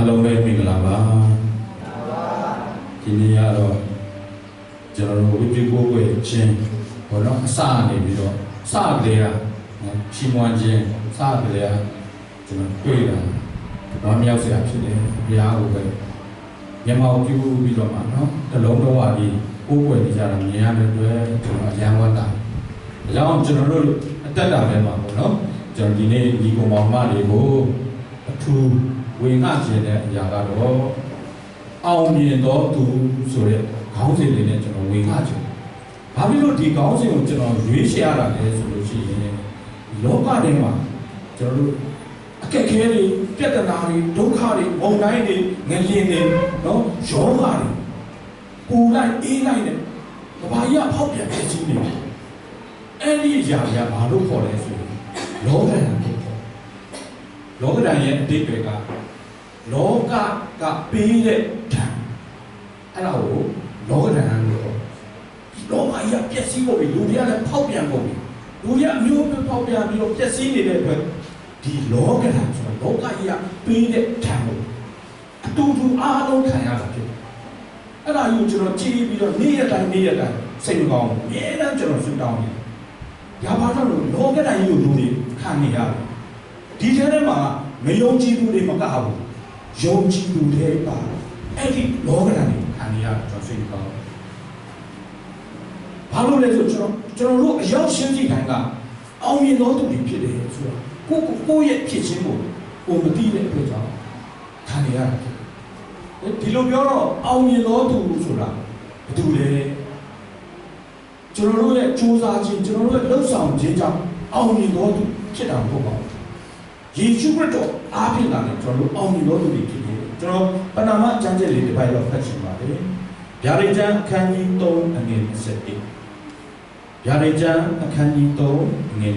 လုံးပဲမင်္ဂလာပါဒီနေ့ကတော့ကျွန်တော်တို့ဝိပဿနာကိုချင်းဘောတော့အစနေပြီးတော့စကလေးကချီးမွမ်းခြင်းစကလေးကကျွန်တော်တွေ့တာဘာမြောက်စရာဖြစ်တယ်ဘုရားကိုပဲမျက်မှောက်ပြုပြီးတော့မှနော်တလုံးတော်ဝါဒီကိုယ်ွယ်နေကြတာမြင်ရတဲ့အတွက်ကျွန်တော်အယံဝတ်တာဒါကြောင့်ကျွန်တော်တို့အတက်တာပဲမှာပေါ့နော်ကျွန်တော်ဒီနေ့ဒီကောင်မောင်မတွေကိုအထူးဝေငှခြင်းတဲ့အရာကတော့အောင်မြင်တော်သူဆိုတဲ့ခေါင်းစဉ်လေးနဲ့ကျွန်တော်ဝေငှခြင်းဘာဖြစ်လို့ဒီခေါင်းစဉ်ကိုကျွန်တော်ရွေးချယ်ရတာလဲဆိုလို့ရှိရင်လောကထဲမှာကျွန်တော်တို့အခက်အခဲတွေပြဿနာတွေဒုက္ခတွေမုန်တိုင်းတွေငလျင်တွေနော်ရောဂါတွေပူလိုက်အေးလိုက်နဲ့ဘာကြီးကဖောက်ပြန်ဖြစ်ခြင်းတွေအဲ့ဒီအရာကဘာလို့ခေါ်လဲဆိုရင်လောကဓာတ်ကိုခေါ်လောကဓာတ်ရဲ့အတိတ်တွေကလောကကပေးတဲ့ဓာတ်အဲ့ဒါကိုလောကဓာတ်လို့ခေါ်လောကကြီးကပျက်စီးဖို့ပြီလူတွေကလည်းဖောက်ပြန်ဖို့ပြီလူတွေအမျိုးမျိုးဖောက်ပြန်ပြီးတော့ပျက်စီးနေတဲ့အတွက်ဒီလောကဓာတ်ဆိုတော့လောကကြီးကပေးတဲ့ဓာတ်ကိုအတူတူအားလုံးခံရတာဖြစ်တယ်အဲ့ဒါကိုကျွန်တော်ကြည့်ပြီးတော့နေ့ရက်တိုင်းစိတ်မကောင်းဘူးအများအားကျွန်တော်ဆူတောင်းနေဒါဘာကြောင့်လဲလောကဓာတ်ကြီးကိုလူတွေခံနေရတယ်ဒီထဲမှာမယုံကြည်သူတွေမကဘူးယုံကြည်သူတွေပါအဲ့ဒီလောကဓာတ်ကိုခံနေရကျွန်တော်စိတ်မကောင်းဘာလို့လဲဆိုကျွန်တော်တို့အရောက်ရှင်းကြည့်တိုင်းကအောင်မြင်တော်သူတွေဖြစ်တယ်ဆိုတော့ကိုယ့်ရဲ့ဖြစ်ခြင်းကိုမသိတဲ့အတွက်ကြောင့်ခံနေရတယ်ဒီလိုပြောတော့အောင်မြင်တော်သူဆိုတာဘာတူလဲကျွန်တော်တို့ရဲ့စူးစမ်းခြင်းကျွန်တော်တို့ရဲ့လှုပ်ဆောင်ခြင်းကြောင့်အောင်မြင်တော်သူဖြစ်တာမဟုတ်ပါဘူးယေရှုခရစ်တော်အားဖြင့်လာတယ်ကျွန်တော်တို့အောင်မြင်တော်သူတွေဖြစ်တယ်ကျွန်တော်ပဏာမကျမ်းချက်လေးတစ်ပိုက်တော့ဖတ်ချင်ပါတယ်ဗျာဒိတ်ကျမ်းအခန်းကြီး3အငယ်21ဗျာဒိတ်ကျမ်းအခန်းကြီး3အငယ်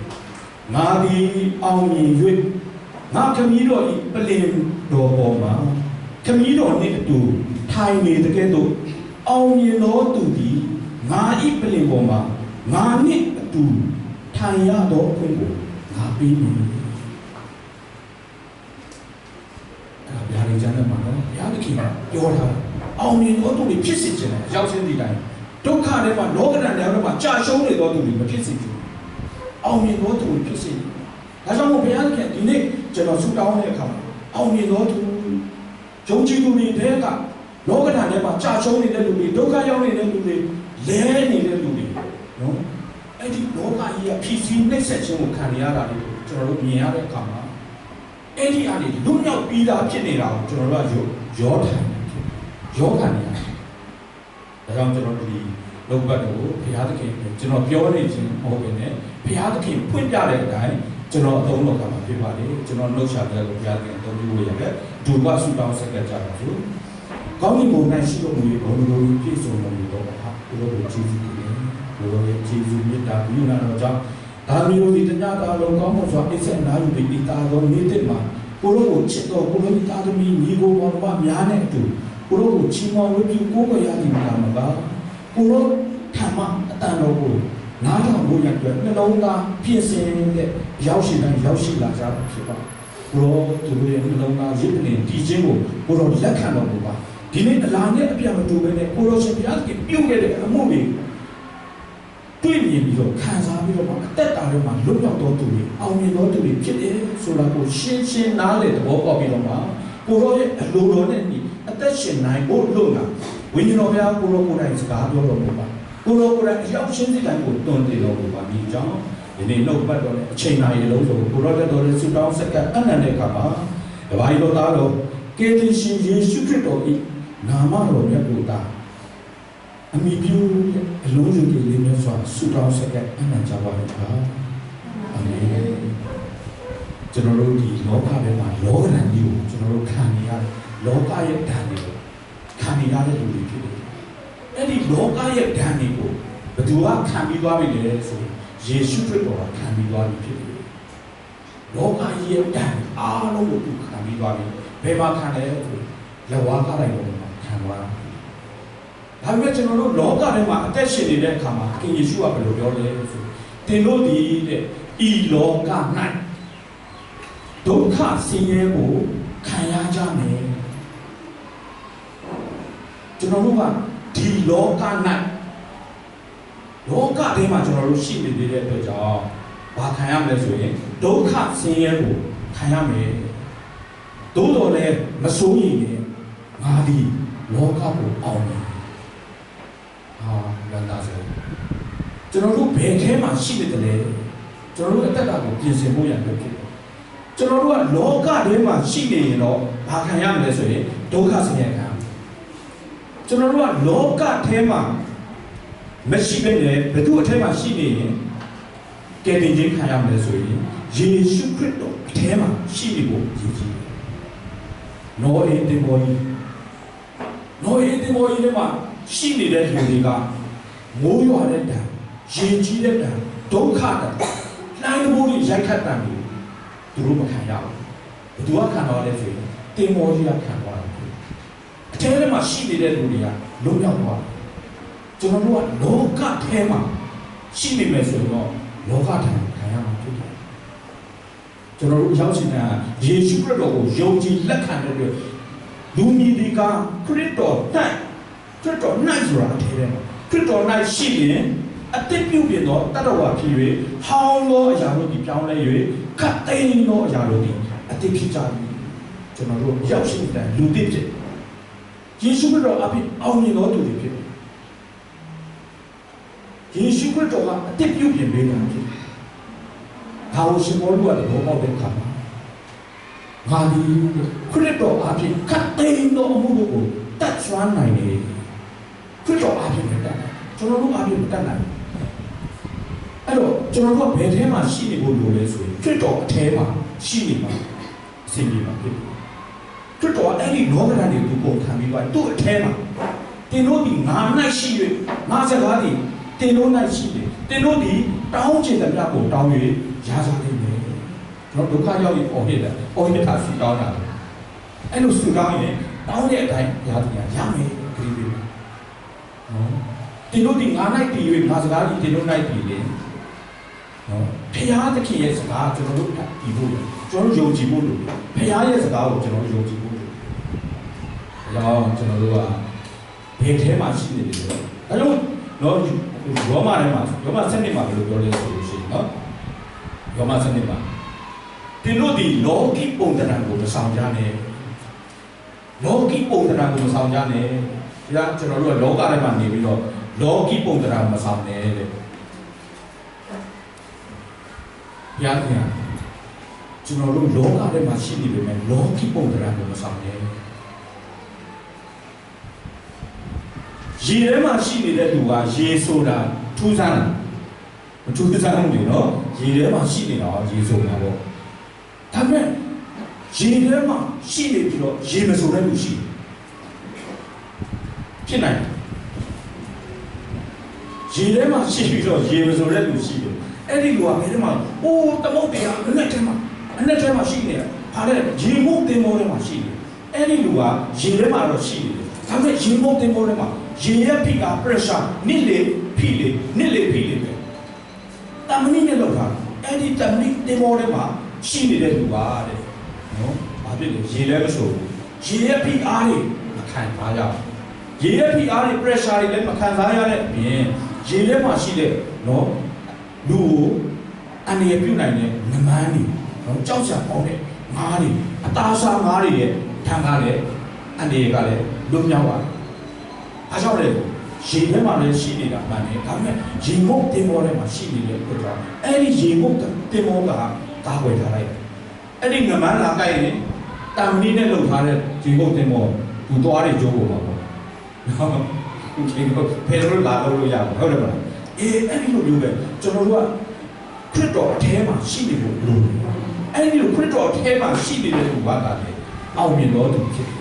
21ငါသည်အောင်မြင်၍ငါခမည်းတော်၏ပလင်တော်ပေါ်မှာခမည်းတော်နှင့်အတူထိုင်နေတဲ့ကဲ့သို့အောင်မြင်တော်သူသည်ငါ၏ပလင်ပေါ်မှာငါနှင့်အတူထိုင်ရသောအခွင့်ကိုငါပေးမည်ဗျာဒိတ်ကျမ်းထဲမှာနော်ဘုရားသခင်ကပြောထားတာအောင်မြင်တော်သူတွေဖြစ်စေခြင်းနဲ့ရောက်ခြင်းဒီတိုင်းဒုက္ခတွေမှာလောကဓာတ်တွေမှာကြာရှုံးနေတော်သူတွေမဖြစ်စေဘူးအောင်မြင်တော်သူတွေဖြစ်စေဒါကြောင့်မို့ဘုရားသခင်ဒီနေ့ကျွန်တော်ဆုတောင်းတဲ့အခါမှာအောင်မြင်တော်သူယုံကြည်သူတွေတဲကလောကဓာတ်ထဲမှာကြာရှုံးနေတဲ့လူတွေဒုက္ခရောက်နေတဲ့လူတွေလဲနေတဲ့လူတွေနော်အဲ့ဒီလောကကြီးကဖြစ်စီနှိမ့်ဆက်ခြင်းကိုခံရတာတွေကျွန်တော်တို့မြင်ရတဲ့အခါမှာအဲ့ဒီအားတွေလွတ်မြောက်ပြီးသားဖြစ်နေတာကိုကျွန်တော်တို့ကရောခံနေရတယ်ဒါကြောင့်ကျွန်တော်ဒီလောကကိုဘုရားသခင်ကျွန်တော်ပြောနေခြင်းမဟုတ်ဘဲနဲ့ဘုရားသခင်ဖွင့်ပြတဲ့အတိုင်းကျွန်တော်အသုံးတော်ကမှာဖြစ်ပါလေကျွန်တော်လှုပ်ရှားတဲ့ဘုရားသခင်အသုံးပြုရတဲ့ဒုက္ခဆုတောင်းဆက်ကြကြပါစို့ကောင်းကင်ဘုံ၌ရှိတော်မူသောဘုရားတော်ပြည့်စုံတော်မူသောဟာဘုရားကိုကျေးဇူးတင်တယ်ဘုရားရဲ့ကျေးဇူးမြတ်တာပြုနာတော်ကြောင့်ဒါမျိုးဒီတညတာလုံးကောင်းမှုစွာအိစ္ဆနာယူပြီးဒီတာတော်နေတဲ့မှာဘုရားကိုချစ်တော်ဘုရားတာသမီးညီကိုဘောဘာများနဲ့အတူဘုရားကိုချီးမွမ်းဝတ်ပြုကိုးကွယ်ရသည်မှာမပါဘုရားဓမ္မအတန်တော်ကိုနားထောင်လို့ရတဲ့နှလုံးသားပြင်ဆင်တဲ့ရောက်ရှိတိုင်းရောက်ရှိလာကြတာဖြစ်ပါဘုရားသူတို့ရဲ့နှလုံးသားရစ်တဲ့ဒီခြင်းကိုဘုရားလက်ခံတော်မူပါဒီနေ့အလားနဲ့အပြတ်မတူဘဲနဲ့ဘုရားရှင်ဘုရားကပြုတ်ခဲ့တဲ့အမှုတွေတွေ့မြင်ပြီးတော့ခံစားပြီးတော့အသက်တာထဲမှာလွတ်မြောက်တော်သူတွေအောင်မြင်တော်သူတွေဖြစ်တယ်ဆိုတာကိုရှင်းရှင်းနားလည်သဘောပေါက်ပြီးတော့မှဘုရားရဲ့အလိုတော်နဲ့အသက်ရှင်နိုင်ဖို့လို့လားဝိညာဉ်တော်ဘုရားကိုရောကိုယ်တိုင်စကားပြောတော်မူပါကိုရောကိုယ်တိုင်အရောက်ရှင်းစိတ်တိုင်းကိုတွန်းတည်တော်မူပါဒီကြောင့်ဒီနေ့နှုတ်ပတ်တော်နဲ့အချိန်နာရီလုံးဆိုကိုရောတက်တော်ရဲ့ဆုတောင်းစက္ကန့်အနန္တတဲ့အခါမှာတပါးတော်သားတော်ကယ်တင်ရှင်ယေရှုခရစ်တော်၏နာမတော်မြတ်ကိုသာအမိပြုအလုံးစုံကြီးလေးမျိုးစွာဆုတောင်းစက္ကန့်အနန္တကြပါလိမ့်ပါအာမင်ကျွန်တော်တို့ဒီလောကထဲမှာလောကဓာတ်ကြီးကိုကျွန်တော်တို့ခံနေရတယ်လောကရဲ့ဓာတ်တွေကိုခံနေရတဲ့လူတွေဖြစ်တယ်အဲ့ဒီလောကရဲ့ဓာတ်တွေကိုဘယ်သူကခံပြီးသွားပြီလဲဆိုရင်ယေရှုခရစ်တော်ကခံပြီးသွားပြီဖြစ်တယ်လောကရဲ့ဓာတ်အားလုံးကိုသူခံပြီးသွားပြီဘယ်မှာခံလဲဆိုရင်လက်ဝါးကားတိုင်းပေါ်မှာခံသွားတာဒါပေမဲ့ကျွန်တော်တို့လောကထဲမှာအသက်ရှင်နေတဲ့အခါမှာခင်ယေရှုကဘယ်လိုပြောလဲဆိုတင်တို့ဒီတဲ့ဤလောက၌ဒုက္ခဆင်းရဲကို ခံရကြမယ်ကျွန်တော်တို့ကဒီလောက၌လောကထဲမှာကျွန်တော်တို့ရှိနေသေးတဲ့အတွက်ကြောင့်ဘာခံရမလဲဆိုရင်ဒုက္ခဆင်းရဲကိုခံရမယ်သို့တော်လည်းမစိုးရိမ်နဲ့ငါဒီလောကကိုအောင်မယ်ဟာလမ်းသားဆိုကျွန်တော်တို့ဘယ်ထဲမှာရှိနေတယ်လဲကျွန်တော်တို့အသက်တာကိုပြင်ဆင်ဖို့ရန်ဖြစ်တယ်ကျွန်တော်တို့ကလောကထဲမှာရှိနေရင်တော့ဘာခံရမလဲဆိုရင်ဒုက္ခဆင်းရဲခံကျွန်တော်တို့ကလောကထဲမှာမရှိဘဲနဲ့ဘယ်သူအထဲမှာရှိနေရင်ကယ်တင်ခြင်းခံရမလဲဆိုရင်ယေရှုခရစ်တော်အထဲမှာရှိနေဖို့ရည်ကြီးတယ်နောအေတင်ဘောကြီးထဲမှာရှိနေတဲ့လူတွေကမိုးရွာတဲ့တံရေကြီးတဲ့တံဒုက္ခတံနှိုင်းမိုးတွေရိုက်ခတ်တံတွေသူတို့မခံရဘူးဘယ်သူကခံတော့လဲဆိုရင်တင်ဘောကြီးကခံသွားတယ်အထဲထဲမှာရှိနေတဲ့လူတွေကလုံးရောက်သွားတယ်ကျွန်တော်တို့ကလောကထဲမှာရှိနေမယ်ဆိုတော့လောကထဲခံရမှာဖြစ်တယ်ကျွန်တော်တို့ရောက်ချင်တာယေရှုခရစ်တော်ကိုယုံကြည်လက်ခံတဲ့အတွက်လူမြည်ဒီကခရစ်တော်၌ဆိုတာအထဲထဲမှာခရစ်တော်၌ရှိရင်အသက်ပြုပြင်သောတတ္တဝါဖြစ်၍ဟောင်းသောအရာတို့ဒီပြောင်းလဲ၍ခတ်သိမ်းသောအရာတို့ဒီအသက်ဖြစ်ကြပြီကျွန်တော်တို့ရောက်ရှိတဲ့လူသစ်ဖြစ်ယေရှုခရစ်တော်အဖြစ်အောင်မြင်တော်သူတွေဖြစ်ယေရှုခရစ်တော်ကအသက်ပြုပြင်ပေးတာဖြစ်ဒါကိုရှင်ဘောလူကလည်းဘောပေါက်တဲ့ခါမှာငါဒီခရစ်တော်အဖြစ်ခတ်သိမ်းသောအမှုတို့ကိုတတ်ဆွမ်းနိုင်တယ်ခရစ်တော်အဖြစ်မတတ်နိုင်ကျွန်တော်တို့အဖြစ်မတတ်နိုင်အဲ့တော့ကျွန်တော်တို့ကဘယ်ထဲမှာရှိနေဖို့လိုလဲဆိုရင်ခရစ်တော်အထဲမှာရှိနေမှာအစဉ်ပြေမှာဖြစ်ခရစ်တော်ကအဲ့ဒီလောကဓာတ်တွေကိုပုံခံပြီးသွားသူ့အထဲမှာတင်တို့ဒီငါ၌ရှိ၍ငါစကားဒီတင်တို့၌ရှိတယ်တင်တို့ဒီတောင်းချင်တဲ့ပြကိုတောင်း၍ရကြလိမ့်မယ်ကျွန်တော်ဒုက္ခရောက်ရင်အော်ဟစ်တယ်အော်ဟစ်တာဆူတောင်းတာအဲ့လိုဆူတောင်းရင်တောင်းတဲ့အတိုင်းရမယ်ခရီးပေးနော်တင်တို့ဒီငါ၌တည်၍ငါစကားဒီတင်တို့၌တည်တယ်နော်ဖခင်သခင်ရဲ့စကားကျွန်တော်တို့တည်ဖို့ကျွန်တော်ယုံကြည်ဖို့လို့ဖခင်ရဲ့စကားကိုကျွန်တော်ယုံကြည်ဖို့လို့ဒါကြောင့်ကျွန်တော်တို့ကဘယ်ထဲမှာရှိနေတယ်လဲဒါကြောင့်နော်ရောမထဲမှာရောမ7နှစ်မှာဘယ်လိုပြောလဲဆိုလို့ရှိရင်နော်ရောမ7နှစ်မှာတင်တို့ဒီလောကီပုံသဏ္ဍာန်ကိုမဆောင်ကြနဲ့လောကီပုံသဏ္ဍာန်ကိုမဆောင်ကြနဲ့ဒါကျွန်တော်တို့ကလောကထဲမှာနေပြီးတော့လောကီပုံသဏ္ဍာန်မဆောင်နဲ့တဲ့ဘုရားခင်ကျွန်တော်တို့လောကထဲမှာရှိနေပေမဲ့လောကီပုံသဏ္ဍာန်ကိုမဆောင်နဲ့ရေထဲမှာရှိနေတဲ့လူကရေဆိုတာထူးဆန်းတယ်မထူးဆန်းဘူးနော်ရေထဲမှာရှိနေတာရေဆိုတာပေါ့ဒါပေမဲ့ရေထဲမှာရှိနေပြီးတော့ရေမဆိုတဲ့လူရှိဖြစ်နိုင်ရေထဲမှာရှိပြီးတော့ရေမဆိုတဲ့လူရှိတယ်အဲ့ဒီလူကဘယ်ထဲမှာအိုးတမုတ်တရားအနက်ထဲမှာရှိနေတာဘာလဲရေမုတ်တင်မောထဲမှာရှိတယ်အဲ့ဒီလူကရေထဲမှာတော့ရှိနေတယ်ဒါပေမဲ့ရေမုတ်တင်မောထဲမှာရေရဲ့ဖိအား pressure နစ်လေဖိလေပဲတမနီနဲ့လောက်တာအဲ့ဒီတမနီတင်မောထဲမှာရှိနေတဲ့လူပါတဲ့နော်ဘာဖြစ်လဲရေလည်းမဆိုရေရဲ့ဖိအားတွေမခံစားရရေရဲ့ဖိအားတွေ pressure တွေလည်းမခံစားရတဲ့အပြင်ရေထဲမှာရှိတဲ့နော်လူကိုအနေရပြုတ်နိုင်တဲ့ငမန်းတွေနော်ကြောက်စရာပေါက်တဲ့ငါးတွေအသားစားငါးတွေရဲ့ထံကားလည်းအနေရကလည်းလွတ်မြောက်ပါတယ်အားကြောင့်လေရေထဲမှာလည်းရှိနေတာမှန်တယ်ဒါပေမဲ့ရေမုတ်တင်မောထဲမှာရှိနေတဲ့အတွက်ကြောင့်အဲ့ဒီရေမုတ်တင်မောကကားဝယ်ထားလိုက်အဲ့ဒီငမန်းလာကြိုက်ရင်တမ်မီနဲ့လှုပ်ထားတဲ့ရေမုတ်တင်မောသူသွားတွေကျိုးပေါ်မှာပေါ့နော်သူချင်းကိုဖယ်လို့လာလို့ရအောင်ဟုတ်တယ်မလားအဲ့ဒီလိုမျိုးပဲကျွန်တော်တို့ကခရစ်တော်အထဲမှာရှိနေဖို့လိုတယ်အဲ့ဒီလိုခရစ်တော်အထဲမှာရှိနေတဲ့သူကလည်းအောင်မြင်တော်သူဖြစ်တယ်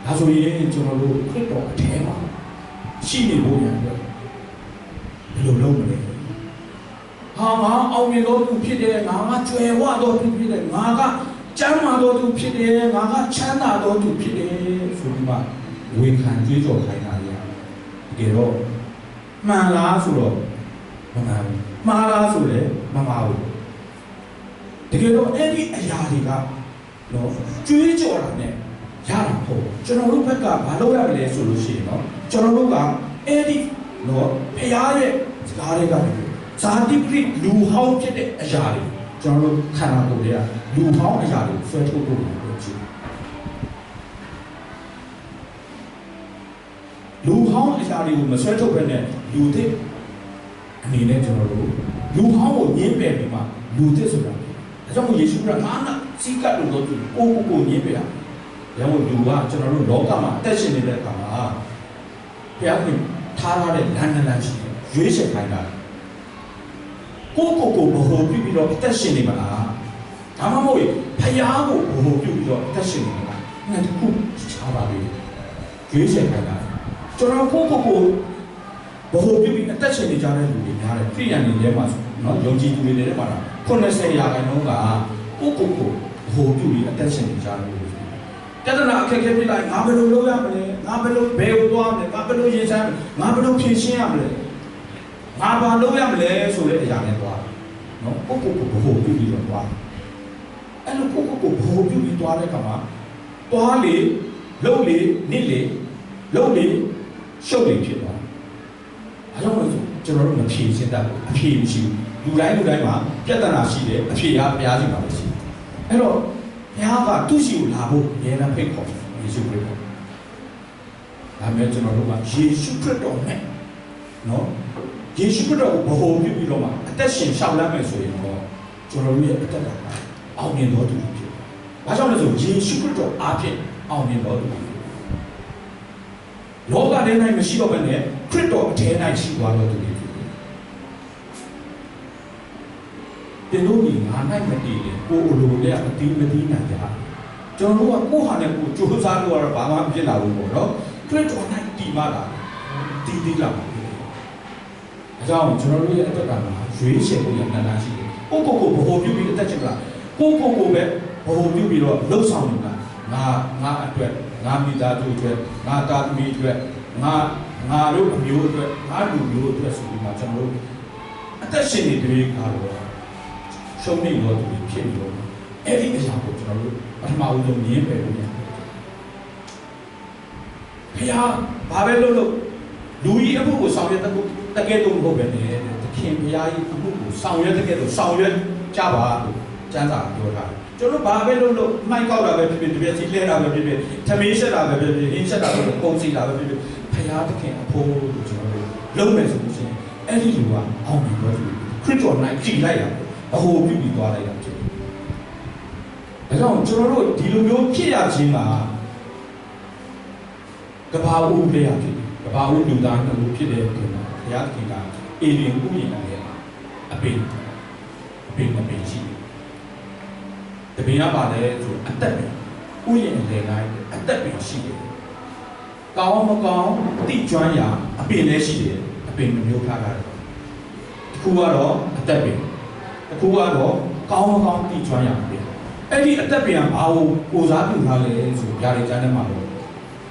ဒါဆိုရင်ကျွန်တော်တို့ခရစ်တော်အထဲမှာရှိနေဖို့ရတဲ့ဘယ်လိုလုပ်မလဲဟာငါအောင်မြင်တော်သူဖြစ်တယ်ငါကကျွယ်ဝတော်သူဖြစ်တယ်ငါကကျမ်းမာတော်သူဖြစ်တယ်ငါကချမ်းသာတော်သူဖြစ်တယ်ဆိုပြီးမှဝေခံကြွေးကြော်ခိုင်းတာလေတကယ်တော့မှန်လားဆိုတော့မမှန်ဘူးမှားလားဆိုလည်းမမှားဘူးတကယ်တော့အဲ့ဒီအရာတွေက နော်ကျွေးကြော်တာနဲ့ရတာပေါ့ကျွန်တော်တို့ဘက်ကမလုပ်ရမလဲဆိုလို့ရှိရင်နော်ကျွန်တော်တို့ကအဲ့ဒီနော်ဖရားရဲ့စကားတွေကဇာတိပရိလူဟောင်းဖြစ်တဲ့အရာတွေကျွန်တော်တို့ခန္ဓာကိုယ်တွေကလူဟောင်းအရာတွေဆွဲထုတ်လို့ပြောချင်လူဟောင်းအရာတွေကိုမဆွဲထုတ်ဘဲနဲ့လူသစ်အနေနဲ့ကျွန်တော်တို့လူဟောင်းကိုညှင်းပယ်ပြီးမှလူသစ်ဆိုတာဒါကြောင့်မို့ယေရှုကငါနာစီကတ်လို့တော့ကိုညှင်းပယ်ရဒါကြောင့်မို့လူကကျွန်တော်တို့လောကမှာအသက်ရှင်နေတဲ့အခါမှာဘုရားခင်ထားထားတဲ့လမ်းရှိတယ်ရွေးချယ်ခိုင်းတာကိုဘဟုပြုပြီးတော့အသက်ရှင်နေမလားဒါမှမဟုတ်ဖယားကိုဘဟုပြုပြီးတော့အသက်ရှင်နေမလားငါတခုချားပါလေရွေးချယ်ခိုင်းတာကျွန်တော်ကိုဘဟုပြုပြီးအသက်ရှင်နေကြတဲ့လူတွေများတယ်ခရိယန်တွေထဲမှာနော်ယုံကြည်သူတွေထဲမှာ90%ရာခိုင်နှုန်းကကိုဘဟုပြုပြီးအသက်ရှင်နေကြတယ်ပြဿနာအခက်အခဲဖြစ်လိုက်ငါဘယ်လိုလုပ်ရမလဲငါဘယ်လိုဘယ်ကိုသွားမလဲငါဘယ်လိုရင်ဆိုင်ငါဘယ်လိုဖြေရှင်းရမလဲငါဘာလုပ်ရမလဲဆိုတဲ့အရာနဲ့သွားနော်ကိုဘဟုပြုပြီးတော့သွားအဲ့လိုကိုဘဟုပြုပြီးသွားတဲ့အခါမှာသွားလေလုပ်လေနစ်လေလုပ်လေရှုပ်လေဖြစ်သွားဘာကြောင့်လဲဆိုကျွန်တော်တို့မဖြေရှင်းတတ်ဘူးအဖြေမရှိဘူးလူတိုင်းမှာပြဿနာရှိတယ်အဖြေကဘုရားရှိပါလို့ရှိအဲ့တော့ဘုရားကသူ့ရှိကိုလာဖို့အများနဲ့ဖိတ်ခေါ်ယေရှုခရစ်တော်ဒါမဲ့ကျွန်တော်တို့ကယေရှုခရစ်တော်နဲ့နော်ယေရှုခရစ်တော်ကိုဗဟိုပြုပြီးတော့မှအသက်ရှင်ရှောက်လမ်းမယ်ဆိုရင်တော့ကျွန်တော်တို့ရဲ့အသက်ကအောင်မြင်တော်သူဖြစ်တယ်။ဘာကြောင့်လဲဆိုယေရှုခရစ်တော်အားဖြင့်အောင်မြင်တော်သူဖြစ်တယ်။လောကထဲ၌မရှိတော့ဘဲနဲ့ခရစ်တော်အထဲ၌ရှိသွားတော်သူဖြစ်တယ်။တင်တို့ဒီငါ၌မတည်ရင်ကိုယ်လိုလည်းအတိမတည်နိုင်ကြ။ကျွန်တော်တို့ကကိုယ်ဟာနဲ့ကိုယ်ကြိုးစားလို့ကတော့ဘာမှမဖြစ်လာဘူးပေါ့နော်။ခရစ်တော်၌တည်မှလာတည်လာပါအကြောင်းကျွန်တော်တို့ရဲ့အတက်ကရွေးချယ်ဖို့ရနန္ဒရှိတယ်။ကိုဗဟိုပြုပြီးအသက်ချက်ကကိုပဲဗဟိုပြုပြီးတော့လှုပ်ဆောင်နေတာငါအတွက်ငါမိသားစုအတွက်ငါတာသမီအတွက်ငါတို့အမျိုးအတွက်ငါလူမျိုးအတွက်ဆိုပြီးမှကျွန်တော်တို့အသက်ရှင်နေတွေကတော့ရှုံးနေတော့သူဖြစ်နေတော့အဲ့ဒီအရာကိုကျွန်တော်တို့ပထမဦးဆုံးမြင်ပဲလို့ရတယ်။ဘုရားဘာပဲလုပ်လူကြီးအမှုကိုဆောင်ရွက်တကယ်တော့မဟုတ်ပဲနဲ့သခင်ဘုရားကြီးအမှုကိုဆောင်ရွက်တကယ်တော့ဆောင်ရွက်ကြပါလို့ကျမ်းစာပြောထားတယ်ကျွန်တော်ဘာပဲလုပ်မိုက်ကောက်တာပဲဖြစ်ဖြစ်တပြည့်စီလဲတာပဲဖြစ်ဖြစ်ထမင်းဆက်တာပဲဖြစ်ဖြစ်အင်းဆက်တာပဲပုံစီတာပဲဖြစ်ဖြစ်ဘုရားသခင်အဖို့လို့ကျွန်တော်တို့လုံးမယ်ဆိုလို့ရှိရင်အဲ့ဒီလူကအောင်မြင်တော့ခရစ်တော်နိုင်ကြည်လိုက်တာအဟိုပြုပြီးသွားလိုက်တာဖြစ်တယ်ဒါကြောင့်ကျွန်တော်တို့ဒီလိုမျိုးဖြစ်ရခြင်းကကဘာဦးလေးရဖြစ်ကဘာဦးလူသားတို့ဖြစ်တဲ့အခါမှာဘုရားသခင်ကအေလင်ဥယျာဉ်နဲ့အပင်ရှိတယ်တပင်ကပါလဲဆိုအသက်ပဲဥယျာဉ်လေတိုင်းအသက်ပဲရှိတယ်ကောင်းမကောင်းတိကျွမ်းရာအပင်လည်းရှိတယ်အပင်မျိုးထားတာတစ်ခုကတော့အသက်ပဲတစ်ခုကတော့ကောင်းမကောင်းတိကျွမ်းရာအပင်အဲ့ဒီအသက်ပင်ကဘာကိုကိုစားပြုထားလဲဆိုဗျာဒိတ်ကျမ်းထဲမှာတော့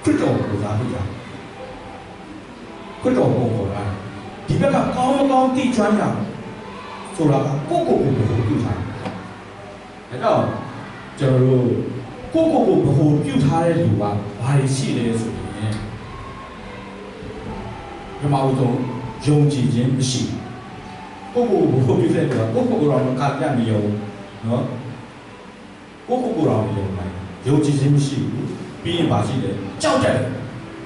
ခရစ်တော်ကိုစားပြုတာခရစ်တော်ကိုခေါ်တာဒီဘက်ကကောင်းမကောင်းတိကျွမ်းရာဆိုတာကကိုပြုထားတယ်ဒါတော့ကျွန်တော်တို့ကိုဗဟိုပြုထားတဲ့လူကဘာတွေရှိလဲဆိုရင်ပထမဆုံးယုံကြည်ခြင်းမရှိကိုဗဟိုပြုတဲ့လူကကိုတော့ကာပြမယုံနော်ကိုတော့မယုံနိုင်ယုံကြည်ခြင်းမရှိဘူးပြီးရင်ပါရှိတယ်ကြောက်တယ်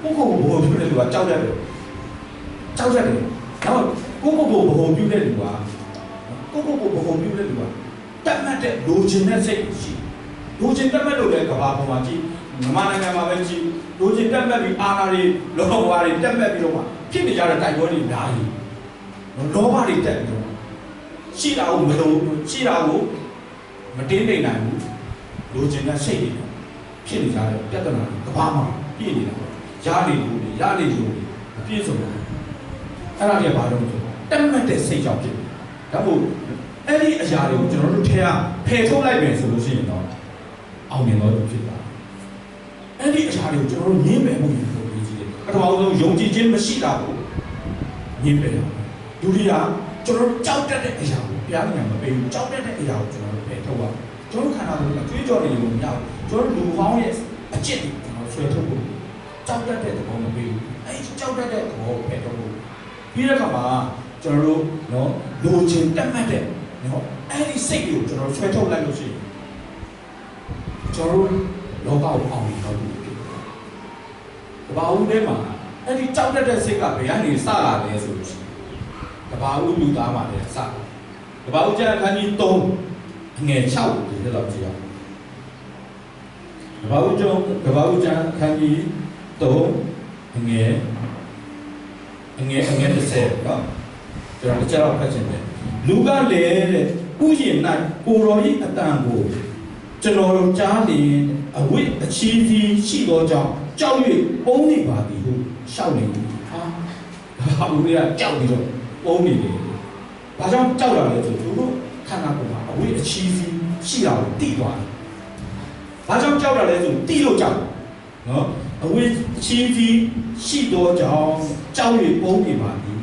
ကိုဗဟိုပြုတဲ့လူကကြောက်တယ်နောက်ကိုဗဟိုပြုတဲ့လူကတတ်မှတ်တဲ့လိုချင်တဲ့စိတ်ရှိလိုချင်တတ်မှတ်လို့လည်းကဘာပေါ်မှာကြည့်မြန်မာနိုင်ငံမှာပဲကြည့်လိုချင်တတ်မှတ်ပြီးအာဏာတွေလောဘတွေတတ်မှတ်ပြီးတော့မှဖြစ်နေကြတဲ့တိုက်ပွဲတွေများကြီးလောဘတွေတက်ပြီးတော့ရှိတာကိုမလို့ရှိတာကိုမတင်းနေနိုင်ဘူးလိုချင်တဲ့စိတ်တွေဖြစ်နေကြတဲ့ပြဿနာကဘာမှပြည့်နေတာရနေလို့အပြည့်စုံတယ်အဲ့ဒါကြီးဘာလို့လဲတတ်မှတ်တဲ့စိတ်ကြောင့်ဖြစ်တယ်ဒါမို့အဲ့ဒီအရာတွေကိုကျွန်တော်တို့ထဲကဖယ်ထုတ်လိုက်မယ်ဆိုလို့ရှိရင်တော့အောင်မြင်တော့ဖြစ်တာအဲ့ဒီအရာတွေကိုကျွန်တော်တို့ငြင်းပယ်မှုတွေလုပ်ပြီးကြီးတယ်ပထမဆုံးယုံကြည်ခြင်းမရှိတာကိုငြင်းပယ်ရအောင်ဒုတိယကျွန်တော်တို့ကြောက်တတ်တဲ့အရာကိုဘုရားဉာဏ်မပေးဘူးကြောက်တတ်တဲ့အရာကိုကျွန်တော်တို့ဖယ်ထုတ်ရအောင် ကျွန်တော်ခန္ဓာကိုယ်ကကြွေးကြော်နေလို့မရဘူးကျွန်တော်လူဟောင်းရဲ့အကျင့်တွေကျွန်တော်ဆွဲထုတ်ဖို့ကြောက်တတ်တဲ့သဘောမပေးဘူးအဲ့ကြောက်တတ်တဲ့သဘောကိုဖယ်ထုတ်ဖို့ပြီးတဲ့အခါမှာကျွန်တော်တို့နော်လိုချင်တက်မှတ်တဲ့နော်အဲ့ဒီစိတ်ကိုကျွန်တော်ဆွဲထုတ်လိုက်လို့ရှိရင်ကျွန်တော်တို့လောကကိုအောင်မြင်တော့ဘူးတဘာဦးထဲမှာအဲ့ဒီကြောက်တတ်တဲ့စိတ်ကဘယ်ကနေစလာလဲဆိုလို့ရှိရင်တဘာဦးလူသားမှာလည်းစတဘာဦးကျန်ခန်းကြီး3ငယ်6ဒီလိုကြည့်ရအောင်တဘာဦးကျန်ခန်းကြီး3ငယ်30နော်ကျွန်တော်ကြားဖတ်ချင်တယ်လူကလည်းတဲ့ဥယျာဉ်၌ကိုရောဤအတန်ကိုကျွန်တော်တို့ကြားလင်အဝိအချီးစီရှိသောကြောင့်ကြောက်၍ပုံနေပါသည်ဟုရှောက်နေသည်ဟာဘူးရကြောက်ပြီးတော့ပုံနေတယ်ဘာကြောင့်ကြောက်ရလဲဆိုသူတို့ခန္ဓာကိုယ်မှာအဝိအချီးစီရှိတာကိုသိသွားတယ်ဘာကြောင့်ကြောက်ရလဲဆိုသိလို့ကြောက်နော်အဝိအချီးစီရှိသောကြောင့်ကြောက်၍ပုံနေပါသည်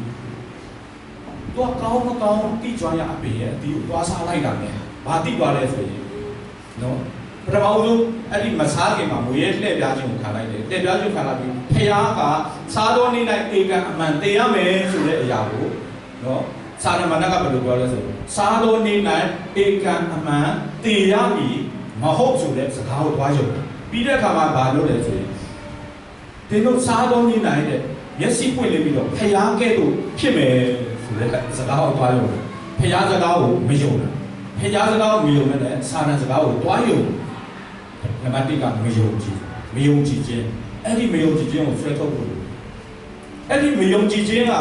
တော့ကောင်းမကောင်းသိကြွရအပေရဲ့အတီးကိုသွားစားလိုက်တာနဲ့ဘာသိသွားလဲဆိုရင်နော်ပထမဆုံးအဲ့ဒီမစားခင်မှာမွေရဲ့လှည့်ပြားခြင်းကိုခံလိုက်တယ်လှည့်ပြားခြင်းခံလိုက်ပြီးဖျားကစားတော်နေ၌ဧကအမှန်တည်ရမယ်ဆိုတဲ့အရာကိုနော်စာရမဏေကဘယ်လိုပြောလဲဆိုစားတော်နေ၌ဧကအမှန်တည်ရမည်မဟုတ်ဆိုတဲ့စကားကိုတွားရုံပြီးတဲ့အခါမှာဘာလုပ်လဲဆိုရင်ဒီလိုစားတော်နေ၌တဲ့မျက်စိပွင့်နေပြီးတော့ဖျားကဲ့သို့ဖြစ်မယ်ဆိုတဲ့စကားကိုတွားရုံဖျားစကားကိုမယုံဘူးဖျားစကားကိုမယုံနဲ့စာရန်စကားကိုတွားရုံနံပါတ်1ကမယုံကြည်ခြင်းအဲ့ဒီမယုံကြည်ခြင်းကိုဆွဲထုတ်ဖို့အဲ့ဒီမယုံကြည်ခြင်းက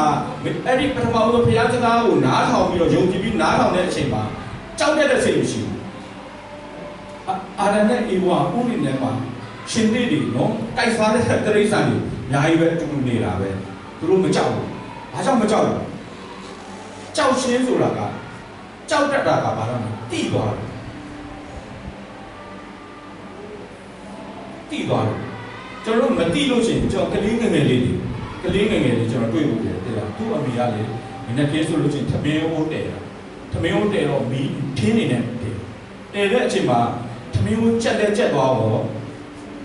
အဲ့ဒီပထမဆုံးဘုရားစကားကိုနားထောင်ပြီးတော့ယုံကြည်ပြီးနားထောင်တဲ့အချိန်မှာကြောက်တဲ့စိတ်မရှိဘူးအာရနဲ့ဧဝဥရိနဲ့မှာရှင်သေးတွေနော်တိုက်စားတဲ့တရိစ္ဆာန်တွေအများကြီးပဲအတူတူနေတာပဲသူတို့မကြောက်ဘူးဘာကြောင့်မကြောက်လဲကြောက်ရှင်းဆိုတာကကြောက်တတ်တာကဘာလို့လဲတိသွားတယ်တိသွားတယ်ကျွန်တော်တို့မတိလို့ရှိရင်ကျွန်တော်ကလေးငယ်လေးတွေကျွန်တော်တွေ့ဖို့တယ်တဲ့လားသူ့အမေကလေဒီနေ့ပြေးဆိုလို့ရှိရင်သမင်းအိုးတယ်တော့မီးထင်းနေတယ်တယ်တဲ့အချိန်မှာသမင်းအိုးချက်သွားတော့